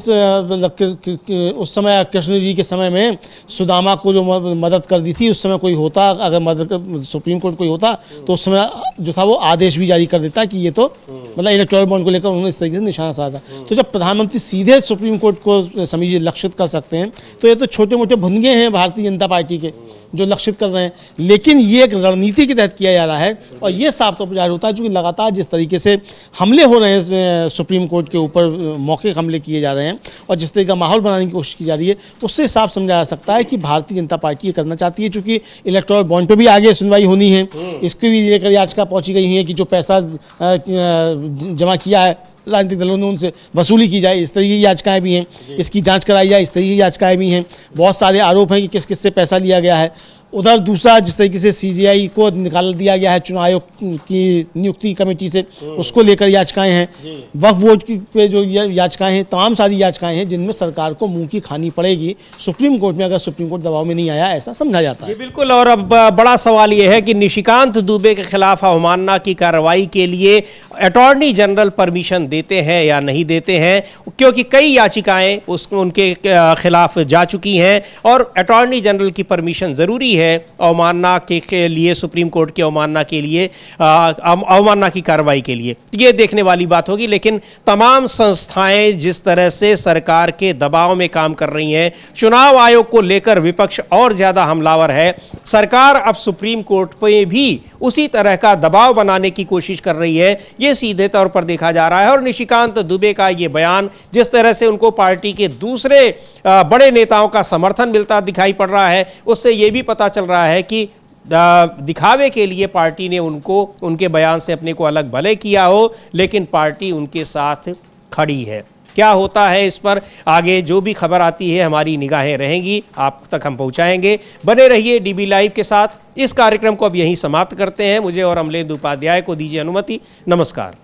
उस समय कृष्ण जी के समय में सुदामा को जो मदद कर दी थी, उस समय कोई होता, अगर मदद सुप्रीम कोर्ट कोई होता तो उस समय जो था वो आदेश भी जारी कर देता कि ये तो मतलब इलेक्टोरल बॉन्ड को लेकर उन्होंने इस तरीके से निशाना साधा। तो जब प्रधानमंत्री सीधे सुप्रीम कोर्ट को समीर लक्षित कर सकते हैं तो ये तो छोटे मोटे भुनगे हैं भारतीय जनता पार्टी के जो लक्षित कर रहे हैं, लेकिन ये एक रणनीति के तहत किया जा रहा है। और ये साफ तौर पर जाहिर होता है क्योंकि लगातार जिस तरीके से हमले हो रहे हैं सुप्रीम कोर्ट के ऊपर, मौखिक हमले किए जा रहे हैं और जिस तरीके का माहौल बनाने की कोशिश की जा रही है, उससे साफ समझा जा सकता है कि भारतीय जनता पार्टी ये करना चाहती है। चूँकि इलेक्टोरल बॉन्ड पर भी आगे सुनवाई होनी है, इसकी भी लेकर याचिका पहुँची गई है कि जो पैसा जमा किया है राजनीतिक दलों ने उनसे वसूली की जाए, इस तरीके की याचिकाएं भी हैं, इसकी जांच कराई जाए, इस तरीके की याचिकाएं भी हैं। बहुत सारे आरोप हैं कि किस किस से पैसा लिया गया है। उधर दूसरा जिस तरीके से CGI को निकाल दिया गया है चुनाव आयोग की नियुक्ति कमेटी से, उसको लेकर याचिकाएं हैं। वक्फ बोर्ड पे जो याचिकाएं हैं, तमाम सारी याचिकाएं हैं जिनमें सरकार को मुंह की खानी पड़ेगी सुप्रीम कोर्ट में, अगर सुप्रीम कोर्ट दबाव में नहीं आया, ऐसा समझा जाता है। बिल्कुल। और अब बड़ा सवाल यह है कि निशिकांत दुबे के खिलाफ अवमानना की कार्रवाई के लिए अटॉर्नी जनरल परमिशन देते हैं या नहीं देते हैं, क्योंकि कई याचिकाएं उनके खिलाफ जा चुकी हैं और अटॉर्नी जनरल की परमिशन जरूरी है है अवमानना के लिए, सुप्रीम कोर्ट की अवमानना के लिए, अवमानना की कार्रवाई के लिए, ये देखने वाली बात होगी। लेकिन तमाम संस्थाएं जिस तरह से सरकार के दबाव में काम कर रही हैं, चुनाव आयोग को लेकर विपक्ष और ज़्यादा हमलावर है, सरकार अब सुप्रीम कोर्ट पे भी उसी तरह का दबाव बनाने की कोशिश कर रही है, ये सीधे तौर पर देखा जा रहा है। और निशिकांत दुबे का ये बयान, जिस तरह से उनको पार्टी के दूसरे बड़े नेताओं का समर्थन मिलता दिखाई पड़ रहा है, उससे ये भी पता चल रहा है कि दिखावे के लिए पार्टी ने उनको, उनके बयान से अपने को अलग भले किया हो, लेकिन पार्टी उनके साथ खड़ी है। क्या होता है इस पर आगे जो भी खबर आती है हमारी निगाहें रहेंगी, आप तक हम पहुंचाएंगे। बने रहिए डीबी लाइव के साथ। इस कार्यक्रम को अब यहीं समाप्त करते हैं। मुझे और अमलेंदु उपाध्याय को दीजिए अनुमति। नमस्कार।